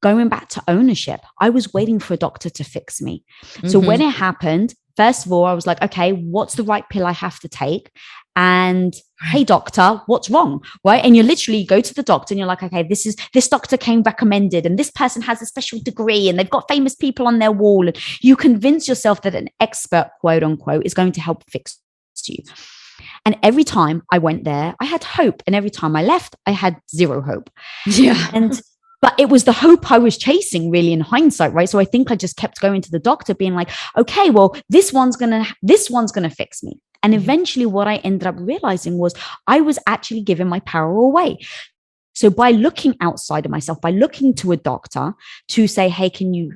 going back to ownership. I was waiting for a doctor to fix me. So when it happened, first of all, I was like, okay, what's the right pill I have to take? And hey, doctor, what's wrong? Right. And you literally go to the doctor and you're like, okay, this doctor came recommended, and this person has a special degree, and they've got famous people on their wall. And you convince yourself that an expert, quote unquote, is going to help fix you. And every time I went there, I had hope. And every time I left, I had zero hope. Yeah. But it was the hope I was chasing, really, in hindsight, right? So I think I just kept going to the doctor being like, okay, well, this one's going to fix me. And eventually what I ended up realizing was I was actually giving my power away. So by looking outside of myself, by looking to a doctor to say, hey, can you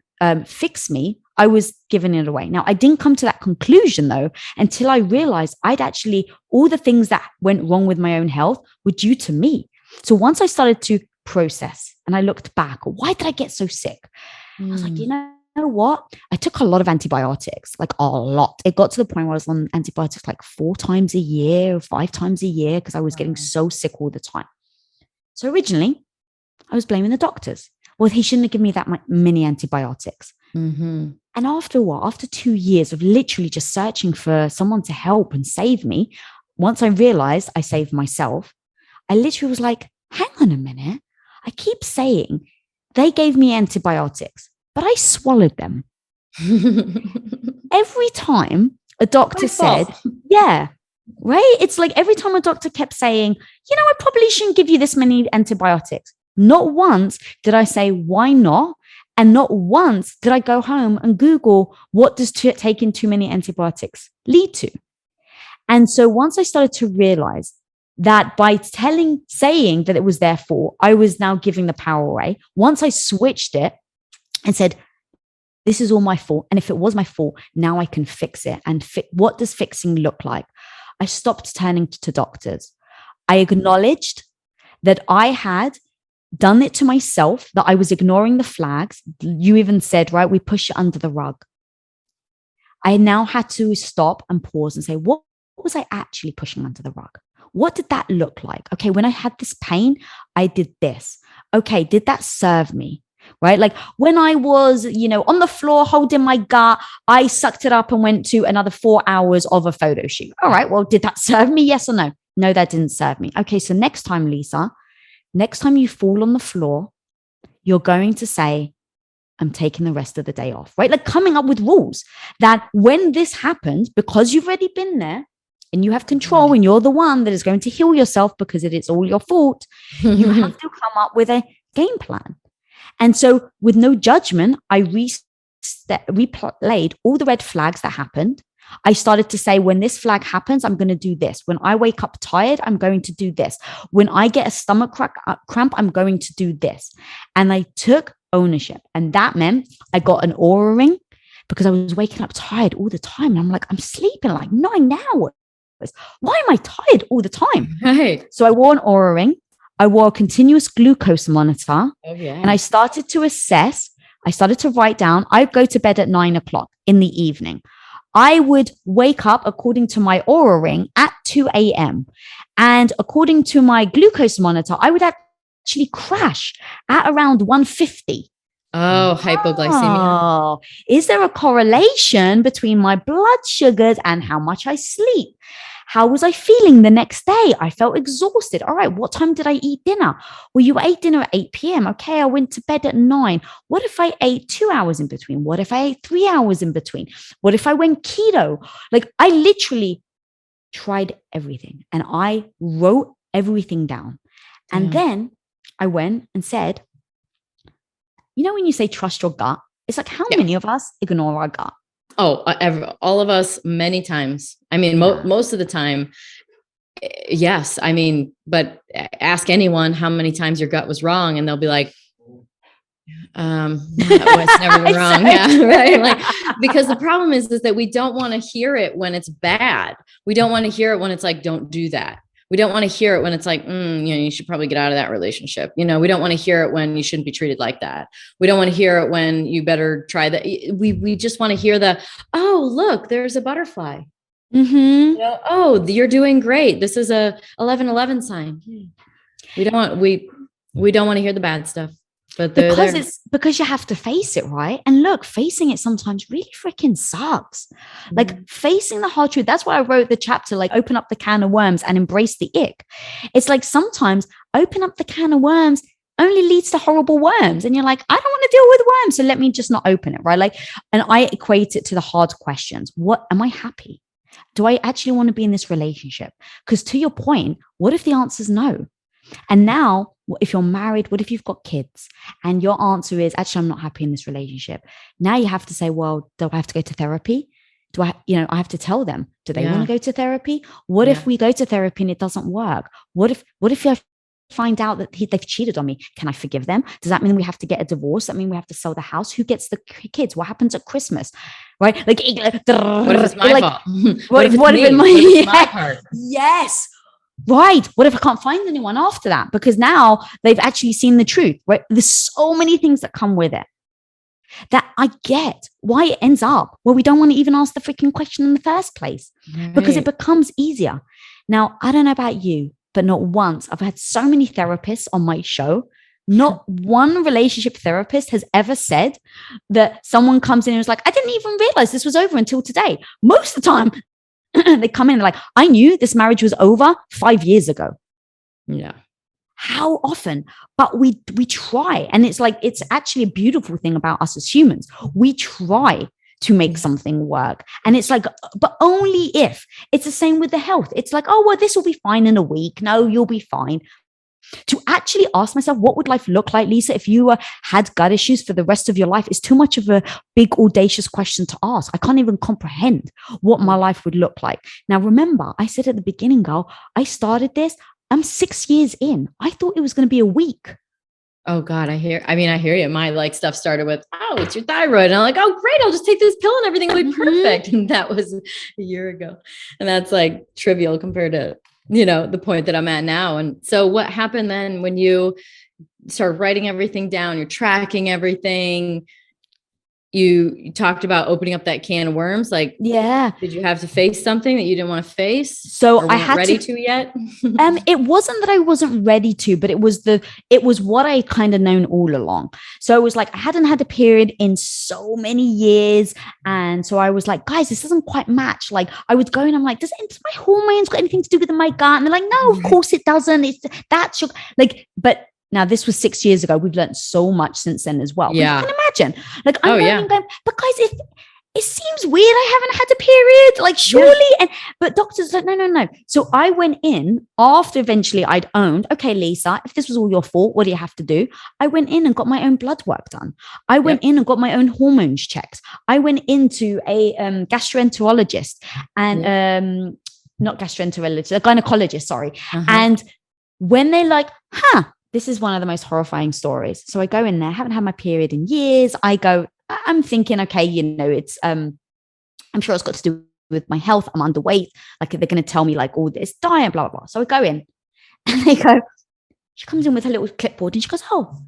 fix me? I was giving it away. Now, I didn't come to that conclusion though, until I realized all the things that went wrong with my own health were due to me. So once I started to process and I looked back, why did I get so sick? I was like, you know what? I took a lot of antibiotics, like a lot. It got to the point where I was on antibiotics like 4 times a year or 5 times a year because I was getting so sick all the time. So originally, I was blaming the doctors. Well, he shouldn't have given me that many antibiotics. Mm-hmm. And after a while, after 2 years of literally just searching for someone to help and save me, once I realized I saved myself, I literally was like, hang on a minute. I keep saying they gave me antibiotics, but I swallowed them. Every time a doctor said, yeah, right? It's like every time a doctor kept saying, I probably shouldn't give you this many antibiotics. Not once did I say, why not? And not once did I go home and Google, what does taking too many antibiotics lead to? And so once I started to realize that by saying that it was their fault, I was now giving the power away. Once I switched it and said, this is all my fault. And if it was my fault, now I can fix it. And what does fixing look like? I stopped turning to doctors. I acknowledged that I had done it to myself, that I was ignoring the flags. You even said, right, we push it under the rug. I now had to stop and pause and say, what was I actually pushing under the rug? What did that look like? Okay, when I had this pain, I did this. Okay, did that serve me? Right? Like when I was, on the floor holding my gut, I sucked it up and went to another 4 hours of a photo shoot. All right, well, did that serve me? Yes or no? No, that didn't serve me. Okay, so next time, Lisa, next time you fall on the floor, you're going to say, I'm taking the rest of the day off, right? Like coming up with rules that when this happens, because you've already been there and you have control and you're the one that is going to heal yourself because it is all your fault, you have to come up with a game plan. And so with no judgment, I replayed all the red flags that happened. I started to say, when this flag happens, I'm going to do this. When I wake up tired, I'm going to do this. When I get a stomach cramp, I'm going to do this. And I took ownership. And that meant I got an Oura ring because I was waking up tired all the time. And I'm like, I'm sleeping like 9 hours. Why am I tired all the time? Right. So I wore an Oura ring. I wore a continuous glucose monitor. Oh, yeah. And I started to assess. I started to write down. I go to bed at 9 o'clock in the evening. I would wake up, according to my Oura ring, at 2 a.m. And according to my glucose monitor, I would actually crash at around 150. Oh, hypoglycemia. Oh, is there a correlation between my blood sugars and how much I sleep? How was I feeling the next day? I felt exhausted. All right, what time did I eat dinner? Well, you ate dinner at 8 p.m. Okay, I went to bed at 9. What if I ate 2 hours in between? What if I ate 3 hours in between? What if I went keto? Like I literally tried everything and I wrote everything down. And then I went and said, when you say trust your gut, it's like how many of us ignore our gut? Oh, all of us many times. I mean, most of the time. Yes. I mean, but ask anyone how many times your gut was wrong and they'll be like, it's never been wrong. Yeah. Right. Like, because the problem is that we don't want to hear it when it's bad. We don't want to hear it when it's like, don't do that. We don't want to hear it when it's like, you should probably get out of that relationship. We don't want to hear it when you shouldn't be treated like that. We don't want to hear it when you better try that. We just want to hear oh, look, there's a butterfly. Mm-hmm. Oh, you're doing great. This is a 11-11 sign. We don't want to hear the bad stuff. But because you have to face it, right? And look, facing it sometimes really freaking sucks. Like facing the hard truth. That's why I wrote the chapter, like open up the can of worms and embrace the ick. It's like sometimes open up the can of worms only leads to horrible worms. And you're like, I don't want to deal with worms. So let me just not open it, right? Like, and I equate it to the hard questions. What am I happy? Do I actually want to be in this relationship? Because to your point, what if the answer is no? And now, if you're married, what if you've got kids and your answer is, actually, I'm not happy in this relationship. Now you have to say, well, do I have to go to therapy? Do I have to tell them, do they want to go to therapy? What if we go to therapy and it doesn't work? What if find out that they've cheated on me. Can I forgive them? Does that mean we have to get a divorce? Does that mean we have to sell the house? Who gets the kids? What happens at Christmas? Right? Like, what if it's my fault? What if it's my part? Yes. Right. What if I can't find anyone after that? Because now they've actually seen the truth, right? There's so many things that come with it that I get why it ends up where we don't want to even ask the freaking question in the first place, because it becomes easier. Now, I don't know about you, but not once. I've had so many therapists on my show. Not one relationship therapist has ever said that someone comes in and was like, I didn't even realize this was over until today. Most of the time, they come in and they're like, I knew this marriage was over 5 years ago. Yeah. How often? But we try. And it's like, it's actually a beautiful thing about us as humans. We try to make something work. And it's like, but only if. It's the same with the health. It's like, oh, well, this will be fine in a week. No, you'll be fine. To actually ask myself, what would life look like, Lisa, if you had gut issues for the rest of your life, is too much of a big, audacious question to ask. I can't even comprehend what my life would look like. Now, remember, I said at the beginning, girl, I started this. I'm 6 years in. I thought it was going to be a week. Oh God, I hear you. My like stuff started with, oh, it's your thyroid. And I'm like, oh great, I'll just take this pill and everything will be perfect. And that was a year ago. And that's like trivial compared to, the point that I'm at now. And so what happened then when you start writing everything down, you're tracking everything, you talked about opening up that can of worms. Like, yeah, did you have to face something that you didn't want to face? So I had ready to yet. It wasn't that I wasn't ready to, but it was what I kind of known all along. So it was like, I hadn't had a period in so many years. And so I was like, guys, this doesn't quite match. Like I would go and I'm like, does my hormones got anything to do with my gut? And they're like, no, of course it doesn't. That's your, like, but now this was 6 years ago. We've learned so much since then as well. Yeah. You can imagine. Like I'm going, but guys, it seems weird. I haven't had a period. Like surely. But doctors like, no. So I went in after eventually I'd owned, okay, Lisa, if this was all your fault, what do you have to do? I went in and got my own blood work done. I went in and got my own hormones checked. I went into a gastroenterologist and not gastroenterologist, a gynecologist, sorry. And when they like, this is one of the most horrifying stories. So I go in there, haven't had my period in years. I'm thinking, okay, it's, I'm sure it's got to do with my health. I'm underweight. Like they're going to tell me like all this diet, blah, blah, blah. So I go in and she comes in with her little clipboard and she goes, oh,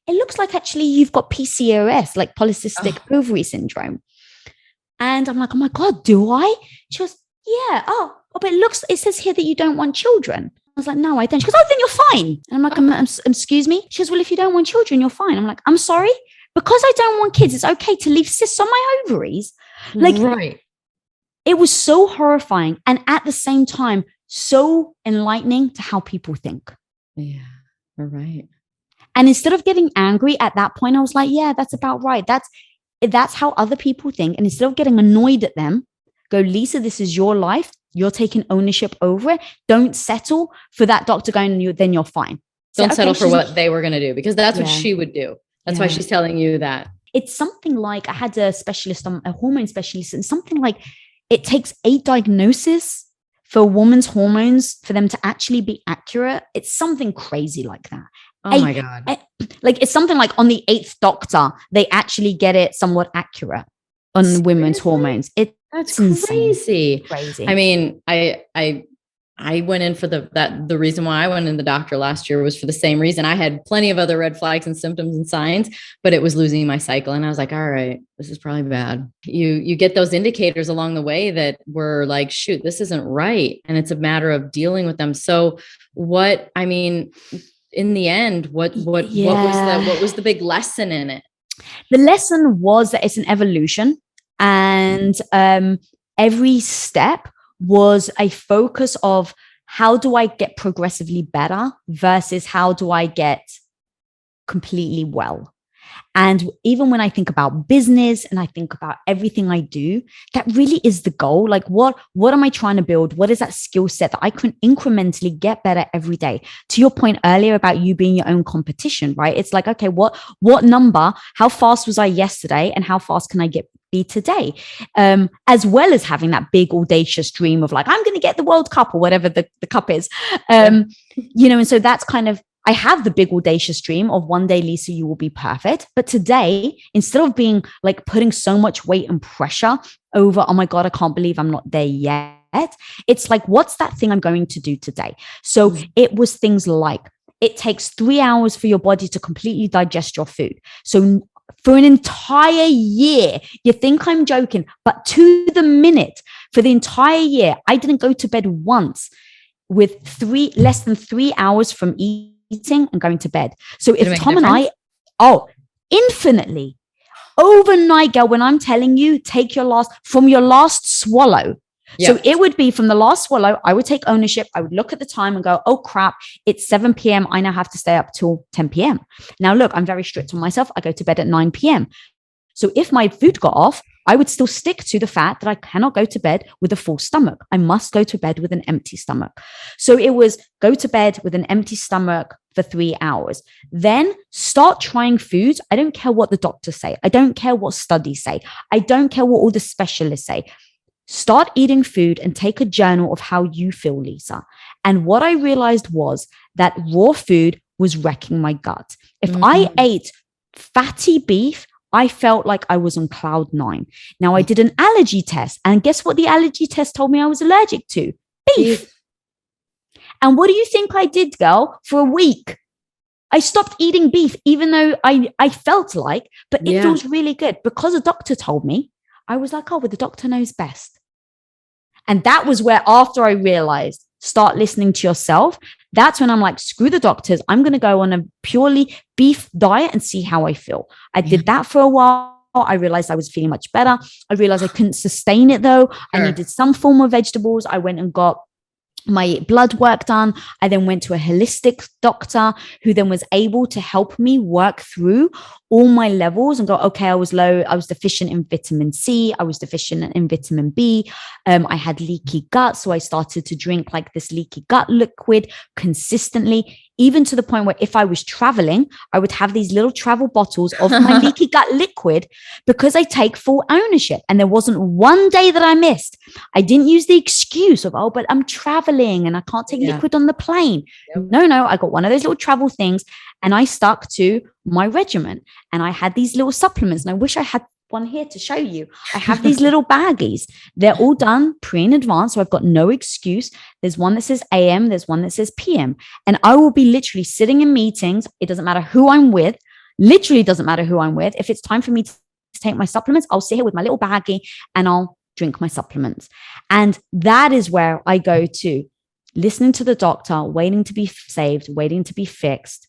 it looks like actually you've got PCOS, like polycystic ovary syndrome. And I'm like, oh my God, do I? She goes, yeah. Oh, but it says here that you don't want children. I was like, no, I don't. She goes, oh, then you're fine. And I'm like, excuse me? She goes, well, if you don't want children, you're fine. I'm like, I'm sorry? Because I don't want kids, it's okay to leave cysts on my ovaries. Like, right. It was so horrifying. And at the same time, so enlightening to how people think. Yeah, you're right. And instead of getting angry at that point, I was like, yeah, that's about right. That's how other people think. And instead of getting annoyed at them, go, Lisa, this is your life. You're taking ownership over it. Don't settle for that doctor going, then you're fine. Don't settle for what they were going to do, because that's what she would do. That's why she's telling you that. It's something like, I had a hormone specialist, and something like it takes 8 diagnoses for a woman's hormones for them to actually be accurate. It's something crazy like that. Oh my God. It's something like on the 8th doctor, they actually get it somewhat accurate on women's hormones. That's crazy. I mean, I went in for the reason why I went in the doctor last year was for the same reason. I had plenty of other red flags and symptoms and signs, but it was losing my cycle. And I was like, all right, this is probably bad. You get those indicators along the way that were like, shoot, this isn't right. And it's a matter of dealing with them. So in the end, what was the big lesson in it? The lesson was that it's an evolution. And every step was a focus of how do I get progressively better versus how do I get completely well. And even when I think about business and I think about everything I do, that really is the goal. Like what am I trying to build? What is that skill set that I can incrementally get better every day? To your point earlier about you being your own competition, right? It's like, okay, what number, how fast was I yesterday and how fast can I be today? As well as having that big audacious dream of like, I'm going to get the World Cup or whatever the cup is, and so that's kind of I have the big audacious dream of one day, Lisa, you will be perfect. But today, instead of being like putting so much weight and pressure over, oh my God, I can't believe I'm not there yet. It's like, what's that thing I'm going to do today? So it was things like, it takes 3 hours for your body to completely digest your food. So for an entire year, you think I'm joking, but to the minute, for the entire year, I didn't go to bed once with less than 3 hours from eating and going to bed. So if Tom and I, infinitely. Overnight, girl, when I'm telling you, take your last swallow. Yep. So it would be from the last swallow, I would take ownership. I would look at the time and go, oh crap, it's 7 p.m. I now have to stay up till 10 p.m. Now look, I'm very strict on myself. I go to bed at 9 p.m. So if my food got off, I would still stick to the fact that I cannot go to bed with a full stomach. I must go to bed with an empty stomach. So it was go to bed with an empty stomach for 3 hours. Then start trying foods. I don't care what the doctors say. I don't care what studies say. I don't care what all the specialists say. Start eating food and take a journal of how you feel, Lisa. And what I realized was that raw food was wrecking my gut. If I ate fatty beef, I felt like I was on cloud 9. Now I did an allergy test, and guess what the allergy test told me I was allergic to? Beef. And what do you think I did, girl? For a week, I stopped eating beef, even though I felt like, but it feels really good because a doctor told me. I was like, oh, well, the doctor knows best. And that was where, after I realized, start listening to yourself. That's when I'm like, screw the doctors. I'm going to go on a purely beef diet and see how I feel. I did that for a while. I realized I was feeling much better. I realized I couldn't sustain it though. I needed some form of vegetables. I went and got my blood work done. I then went to a holistic doctor who then was able to help me work through all my levels and go, okay, I was low. I was deficient in vitamin C. I was deficient in vitamin B. I had leaky gut. So I started to drink like this leaky gut liquid consistently, even to the point where if I was traveling, I would have these little travel bottles of my leaky gut liquid because I take full ownership. And there wasn't one day that I missed. I didn't use the excuse of, oh, but I'm traveling and I can't take liquid on the plane. Yep. No, I got one of those little travel things and I stuck to my regimen. And I had these little supplements, and I wish I had one here to show you. I have these little baggies. They're all done pre in advance, so I've got no excuse. There's one that says AM, there's one that says PM. And I will be literally sitting in meetings. It doesn't matter who I'm with. Literally doesn't matter who I'm with. If it's time for me to take my supplements, I'll sit here with my little baggie and I'll drink my supplements. And that is where I go to listening to the doctor, waiting to be saved, waiting to be fixed,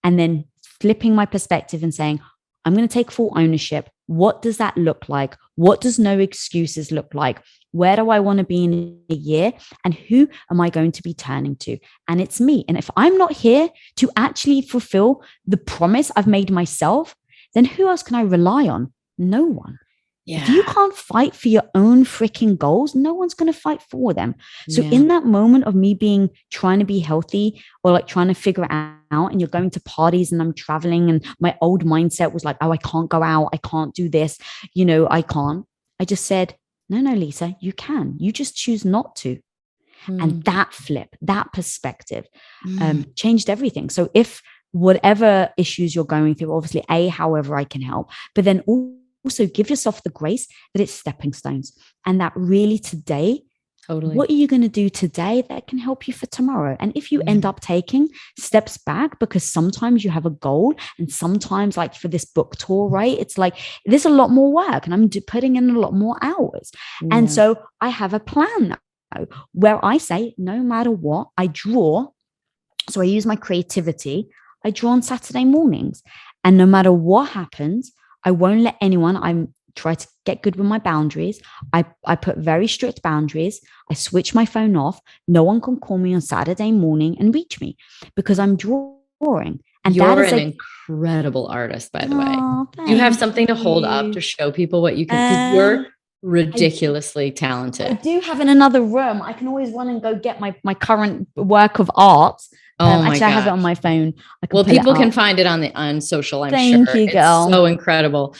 and then flipping my perspective and saying, I'm going to take full ownership. What does that look like? What does no excuses look like? Where do I want to be in a year? And who am I going to be turning to? And it's me. And if I'm not here to actually fulfill the promise I've made myself, then who else can I rely on? No one. Yeah. If you can't fight for your own freaking goals, no one's going to fight for them. So in that moment of me trying to be healthy or like trying to figure it out, and you're going to parties and I'm traveling and my old mindset was like, oh, I can't go out. I can't do this. I can't. I just said, no, Lisa, you can. You just choose not to. And that flip, that perspective changed everything. So if whatever issues you're going through, obviously, however I can help, but then also give yourself the grace that it's stepping stones and that really today, what are you going to do today that can help you for tomorrow? And if you end up taking steps back, because sometimes you have a goal and sometimes like for this book tour, right? It's like, there's a lot more work and I'm putting in a lot more hours. Yeah. And so I have a plan now where I say, no matter what, I draw. So I use my creativity. I draw on Saturday mornings and no matter what happens, I won't let anyone, I'm try to get good with my boundaries. I put very strict boundaries. I switch my phone off. No one can call me on Saturday morning and reach me because I'm drawing. And you're that is an incredible artist, by the way. You have something to hold up to show people what you can, because you're ridiculously talented. I do have in another room. I can always run and go get my current work of art. Actually, I have it on my phone. People can find it on social. I'm sure. Thank you, girl. It's so incredible.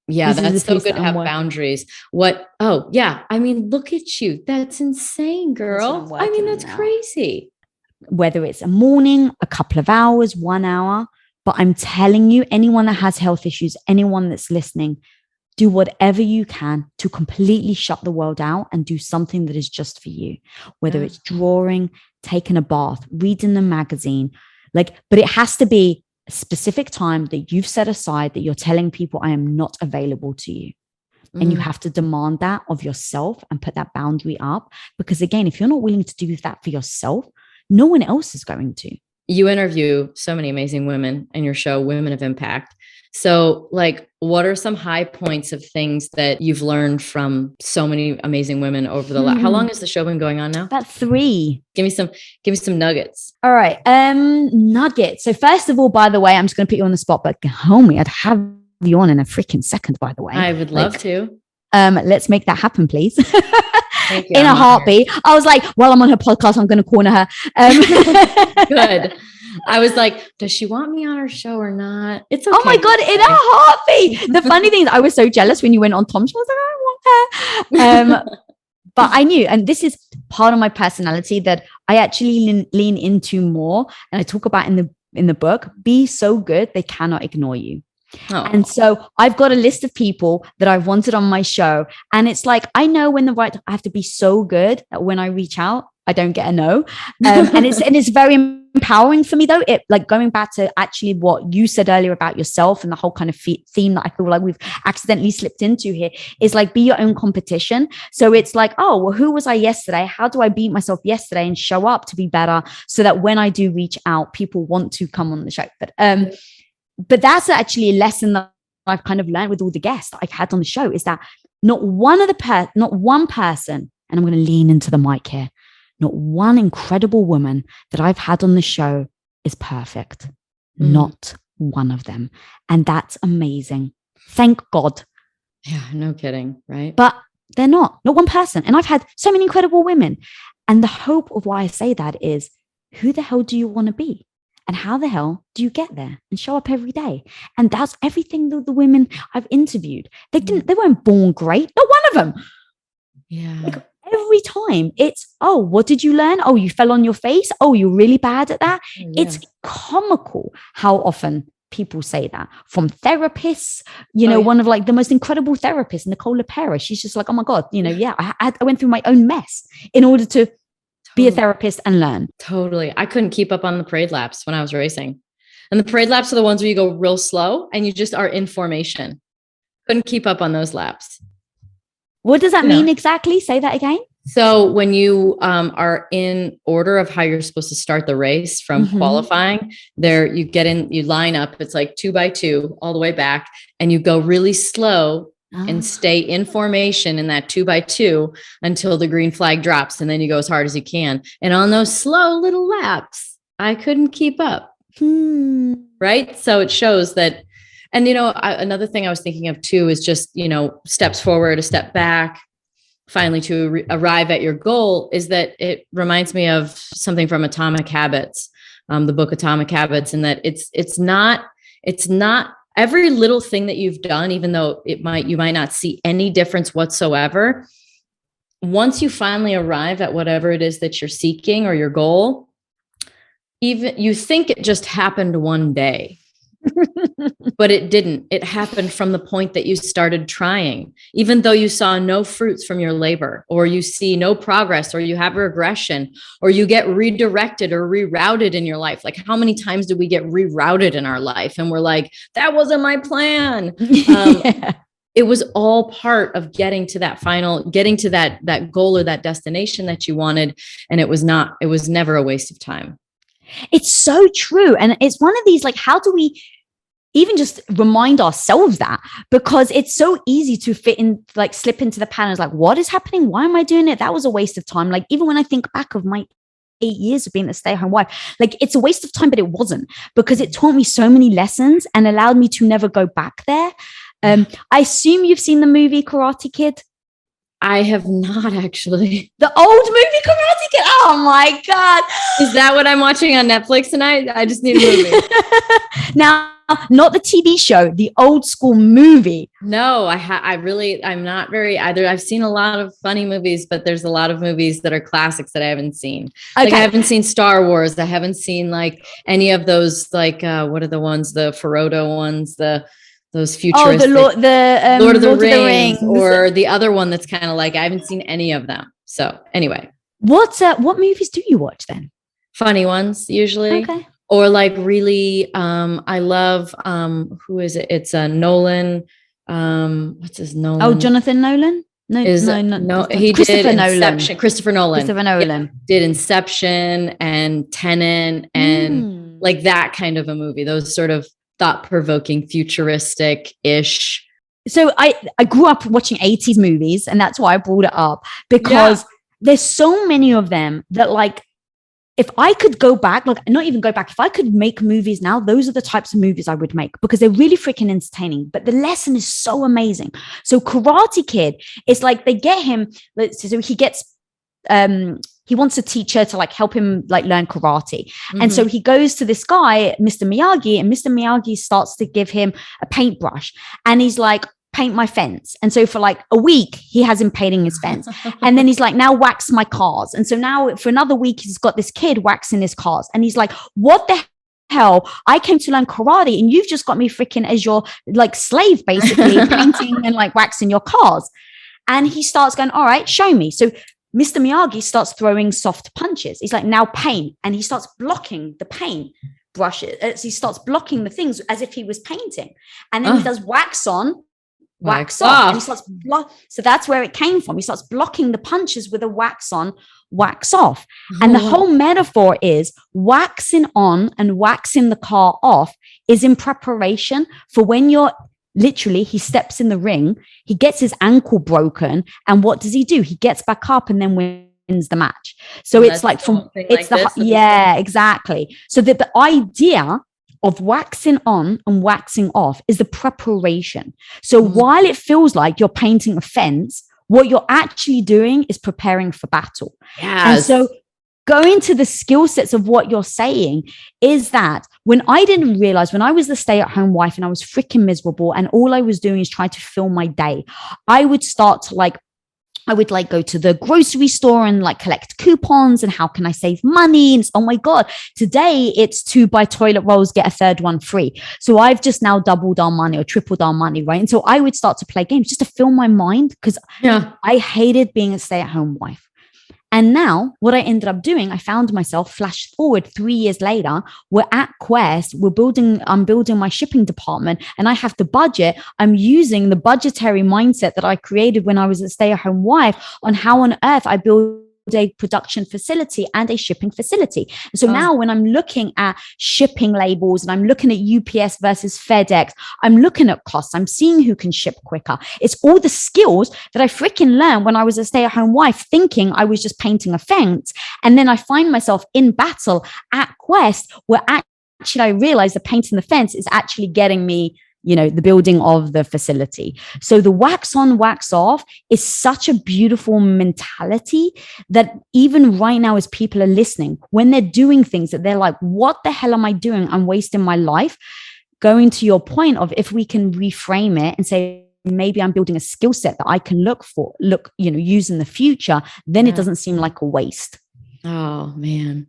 That's so good to have boundaries. I mean, look at you. That's insane, girl. I mean, that's crazy. whether it's a morning, a couple of hours, 1 hour. But I'm telling you, anyone that has health issues, anyone that's listening, do whatever you can to completely shut the world out and do something that is just for you, whether it's drawing, taking a bath, reading the magazine, but it has to be a specific time that you've set aside that you're telling people, I am not available to you. And you have to demand that of yourself and put that boundary up. Because again, if you're not willing to do that for yourself, no one else is going to. You interview so many amazing women in your show, Women of Impact. So what are some high points of things that you've learned from so many amazing women over the last, how long has the show been going on now? About 3. Give me some nuggets. All right. Nuggets. So first of all, by the way, I'm just going to put you on the spot, but homie, I'd have you on in a freaking second, by the way. I would love to. Let's make that happen, please. Thank you. In a heartbeat. I was like, while I'm on her podcast, I'm going to corner her. Good. I was like, does she want me on her show or not? It's okay. Oh my God, in a heartbeat. The funny thing is I was so jealous when you went on Tom's show. I was like, I want her. But I knew, and this is part of my personality that I actually lean into more. And I talk about in the book, be so good, they cannot ignore you. Oh. And so I've got a list of people that I've wanted on my show. And it's like, I know when I have to be so good that when I reach out, I don't get a no. And it's very empowering for me though. It going back to actually what you said earlier about yourself and the whole kind of theme that I feel like we've accidentally slipped into here is be your own competition. So it's oh, well, who was I yesterday? How do I beat myself yesterday and show up to be better so that when I do reach out, people want to come on the show. But that's actually a lesson that I've kind of learned with all the guests that I've had on the show is that not one person, and I'm going to lean into the mic here, not one incredible woman that I've had on the show is perfect. Not one of them. And that's amazing. Thank God. Yeah, no kidding, right? But they're not one person. And I've had so many incredible women. And the hope of why I say that is, who the hell do you want to be? And how the hell do you get there and show up every day? And that's everything that the women I've interviewed. They weren't born great. Not one of them. Yeah. Every time it's, oh, what did you learn? Oh, you fell on your face. Oh, you're really bad at that. Yeah. It's comical how often people say that from therapists, one of the most incredible therapists, Nicole LaPera. She's just oh my God, I went through my own mess in order to be a therapist and learn. Totally. I couldn't keep up on the parade laps when I was racing. And the parade laps are the ones where you go real slow and you just are in formation. Couldn't keep up on those laps. What does that mean exactly? Say that again. So when you are in order of how you're supposed to start the race from qualifying, there you get in, you line up. It's 2 by 2 all the way back, and you go really slow and stay in formation in that 2 by 2 until the green flag drops, and then you go as hard as you can. And on those slow little laps, I couldn't keep up. Right? So it shows that. And, another thing I was thinking of too is just, steps forward, a step back, finally to arrive at your goal, is that it reminds me of something from Atomic Habits, the book Atomic Habits, and that it's not every little thing that you've done, even though you might not see any difference whatsoever. Once you finally arrive at whatever it is that you're seeking or your goal, even you think it just happened one day. But it didn't. It happened from the point that you started trying, even though you saw no fruits from your labor, or you see no progress, or you have regression, or you get redirected or rerouted in your life. How many times do we get rerouted in our life? And we're like, that wasn't my plan. It was all part of getting to that goal or that destination that you wanted. And it was never a waste of time. It's so true. And it's one of these, how do we even just remind ourselves that? Because it's so easy to fit in, slip into the patterns. What is happening? Why am I doing it? That was a waste of time. Even when I think back of my 8 years of being a stay-at-home wife, it's a waste of time, but it wasn't, because it taught me so many lessons and allowed me to never go back there. I assume you've seen the movie Karate Kid. I have not actually. The old movie Karate Kid. Oh my God. Is that what I'm watching on Netflix tonight? I just need a movie. Now, not the TV show, the old school movie. No, I'm not very either. I've seen a lot of funny movies, but there's a lot of movies that are classics that I haven't seen. Okay. Like I haven't seen Star Wars. I haven't seen like any of those, like, what are the ones, the Frodo ones, those futuristic, Lord of the Rings, or the other one that's kind of like, I haven't seen any of them. So anyway. What movies do you watch then? Funny ones usually. Okay. Or like really, I love, who is it? It's Nolan. What's his Nolan? Oh, Jonathan Nolan? No, he did Inception. Christopher Nolan. Yeah, did Inception and Tenet and like that kind of a movie. Those sort of thought-provoking, futuristic-ish. So I grew up watching 80s movies, and that's why I brought it up, because there's so many of them that, like, if I could go back, like not even go back, if I could make movies now, those are the types of movies I would make, because they're really freaking entertaining, but the lesson is so amazing. So Karate Kid is like, they get him, so he gets, he wants a teacher to like help him like learn karate. Mm-hmm. And so he goes to this guy, Mr. Miyagi, and Mr. Miyagi starts to give him a paintbrush, and he's like, paint my fence. And so for like a week, he has him painting his fence. And then he's like, now wax my cars. And so now for another week, he's got this kid waxing his cars. And he's like, what the hell? I came to learn karate, and you've just got me freaking as your like slave, basically, painting and like waxing your cars. And he starts going, all right, show me. So Mr. Miyagi starts throwing soft punches. He's like, now paint. And he starts blocking the paint brushes. He starts blocking the things as if he was painting. And then he does wax on, wax off. And he starts so that's where it came from. He starts blocking the punches with a wax on, wax off. And the whole metaphor is waxing on and waxing the car off is in preparation for when you're literally, he steps in the ring, he gets his ankle broken, and what does he do? He gets back up and then wins the match. So it's like exactly. So the idea of waxing on and waxing off is the preparation. So while it feels like you're painting a fence, what you're actually doing is preparing for battle. Yes. And so going to the skill sets of what you're saying is that when I didn't realize, when I was the stay-at-home wife and I was freaking miserable and all I was doing is trying to fill my day, I would start to like, I would like go to the grocery store and like collect coupons and how can I save money? And oh my God, today it's 2 buy toilet rolls, get a third one free. So I've just now doubled our money or tripled our money, right? And so I would start to play games just to fill my mind, because I hated being a stay-at-home wife. And now what I ended up doing, I found myself, flash forward 3 years later, we're at Quest, I'm building my shipping department, and I have the budget. I'm using the budgetary mindset that I created when I was a stay-at-home wife on how on earth I build a production facility and a shipping facility. And so now when I'm looking at shipping labels and I'm looking at UPS versus FedEx, I'm looking at costs, I'm seeing who can ship quicker. It's all the skills that I freaking learned when I was a stay-at-home wife, thinking I was just painting a fence. And then I find myself in battle at Quest, where actually I realize the painting the fence is actually getting me, you know, the building of the facility. So the wax on, wax off is such a beautiful mentality that even right now, as people are listening, when they're doing things that they're like, what the hell am I doing? I'm wasting my life. Going to your point of, if we can reframe it and say, maybe I'm building a skill set that I can use in the future, then it doesn't seem like a waste. Oh man.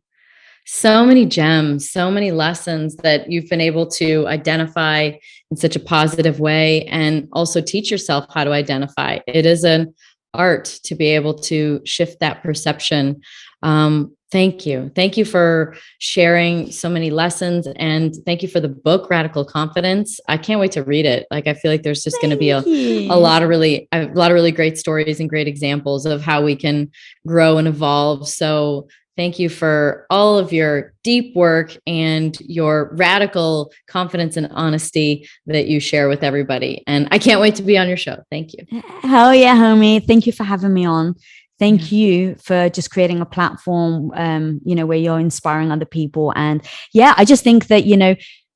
So many gems, so many lessons that you've been able to identify in such a positive way, and also teach yourself how to identify. It is an art to be able to shift that perception. Thank you. Thank you for sharing so many lessons, and thank you for the book, Radical Confidence. I can't wait to read it. Like, I feel like there's just going to be a lot of really great stories and great examples of how we can grow and evolve. So thank you for all of your deep work and your radical confidence and honesty that you share with everybody. And I can't wait to be on your show. Thank you. Hell yeah, homie. Thank you for having me on. Thank you for just creating a platform, where you're inspiring other people. And I just think that,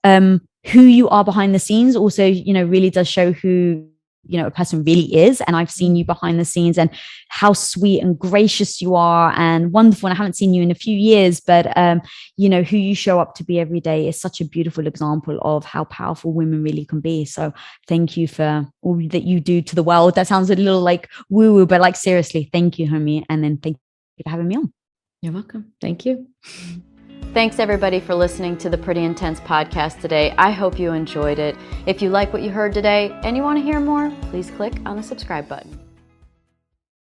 who you are behind the scenes also, really does show who a person really is. And I've seen you behind the scenes and how sweet and gracious you are and wonderful. And I haven't seen you in a few years, but who you show up to be every day is such a beautiful example of how powerful women really can be. So thank you for all that you do to the world. That sounds a little like woo-woo, but like seriously, thank you, homie. And then thank you for having me on. You're welcome. Thank you. Thanks everybody for listening to the Pretty Intense podcast today. I hope you enjoyed it. If you like what you heard today and you want to hear more, please click on the subscribe button.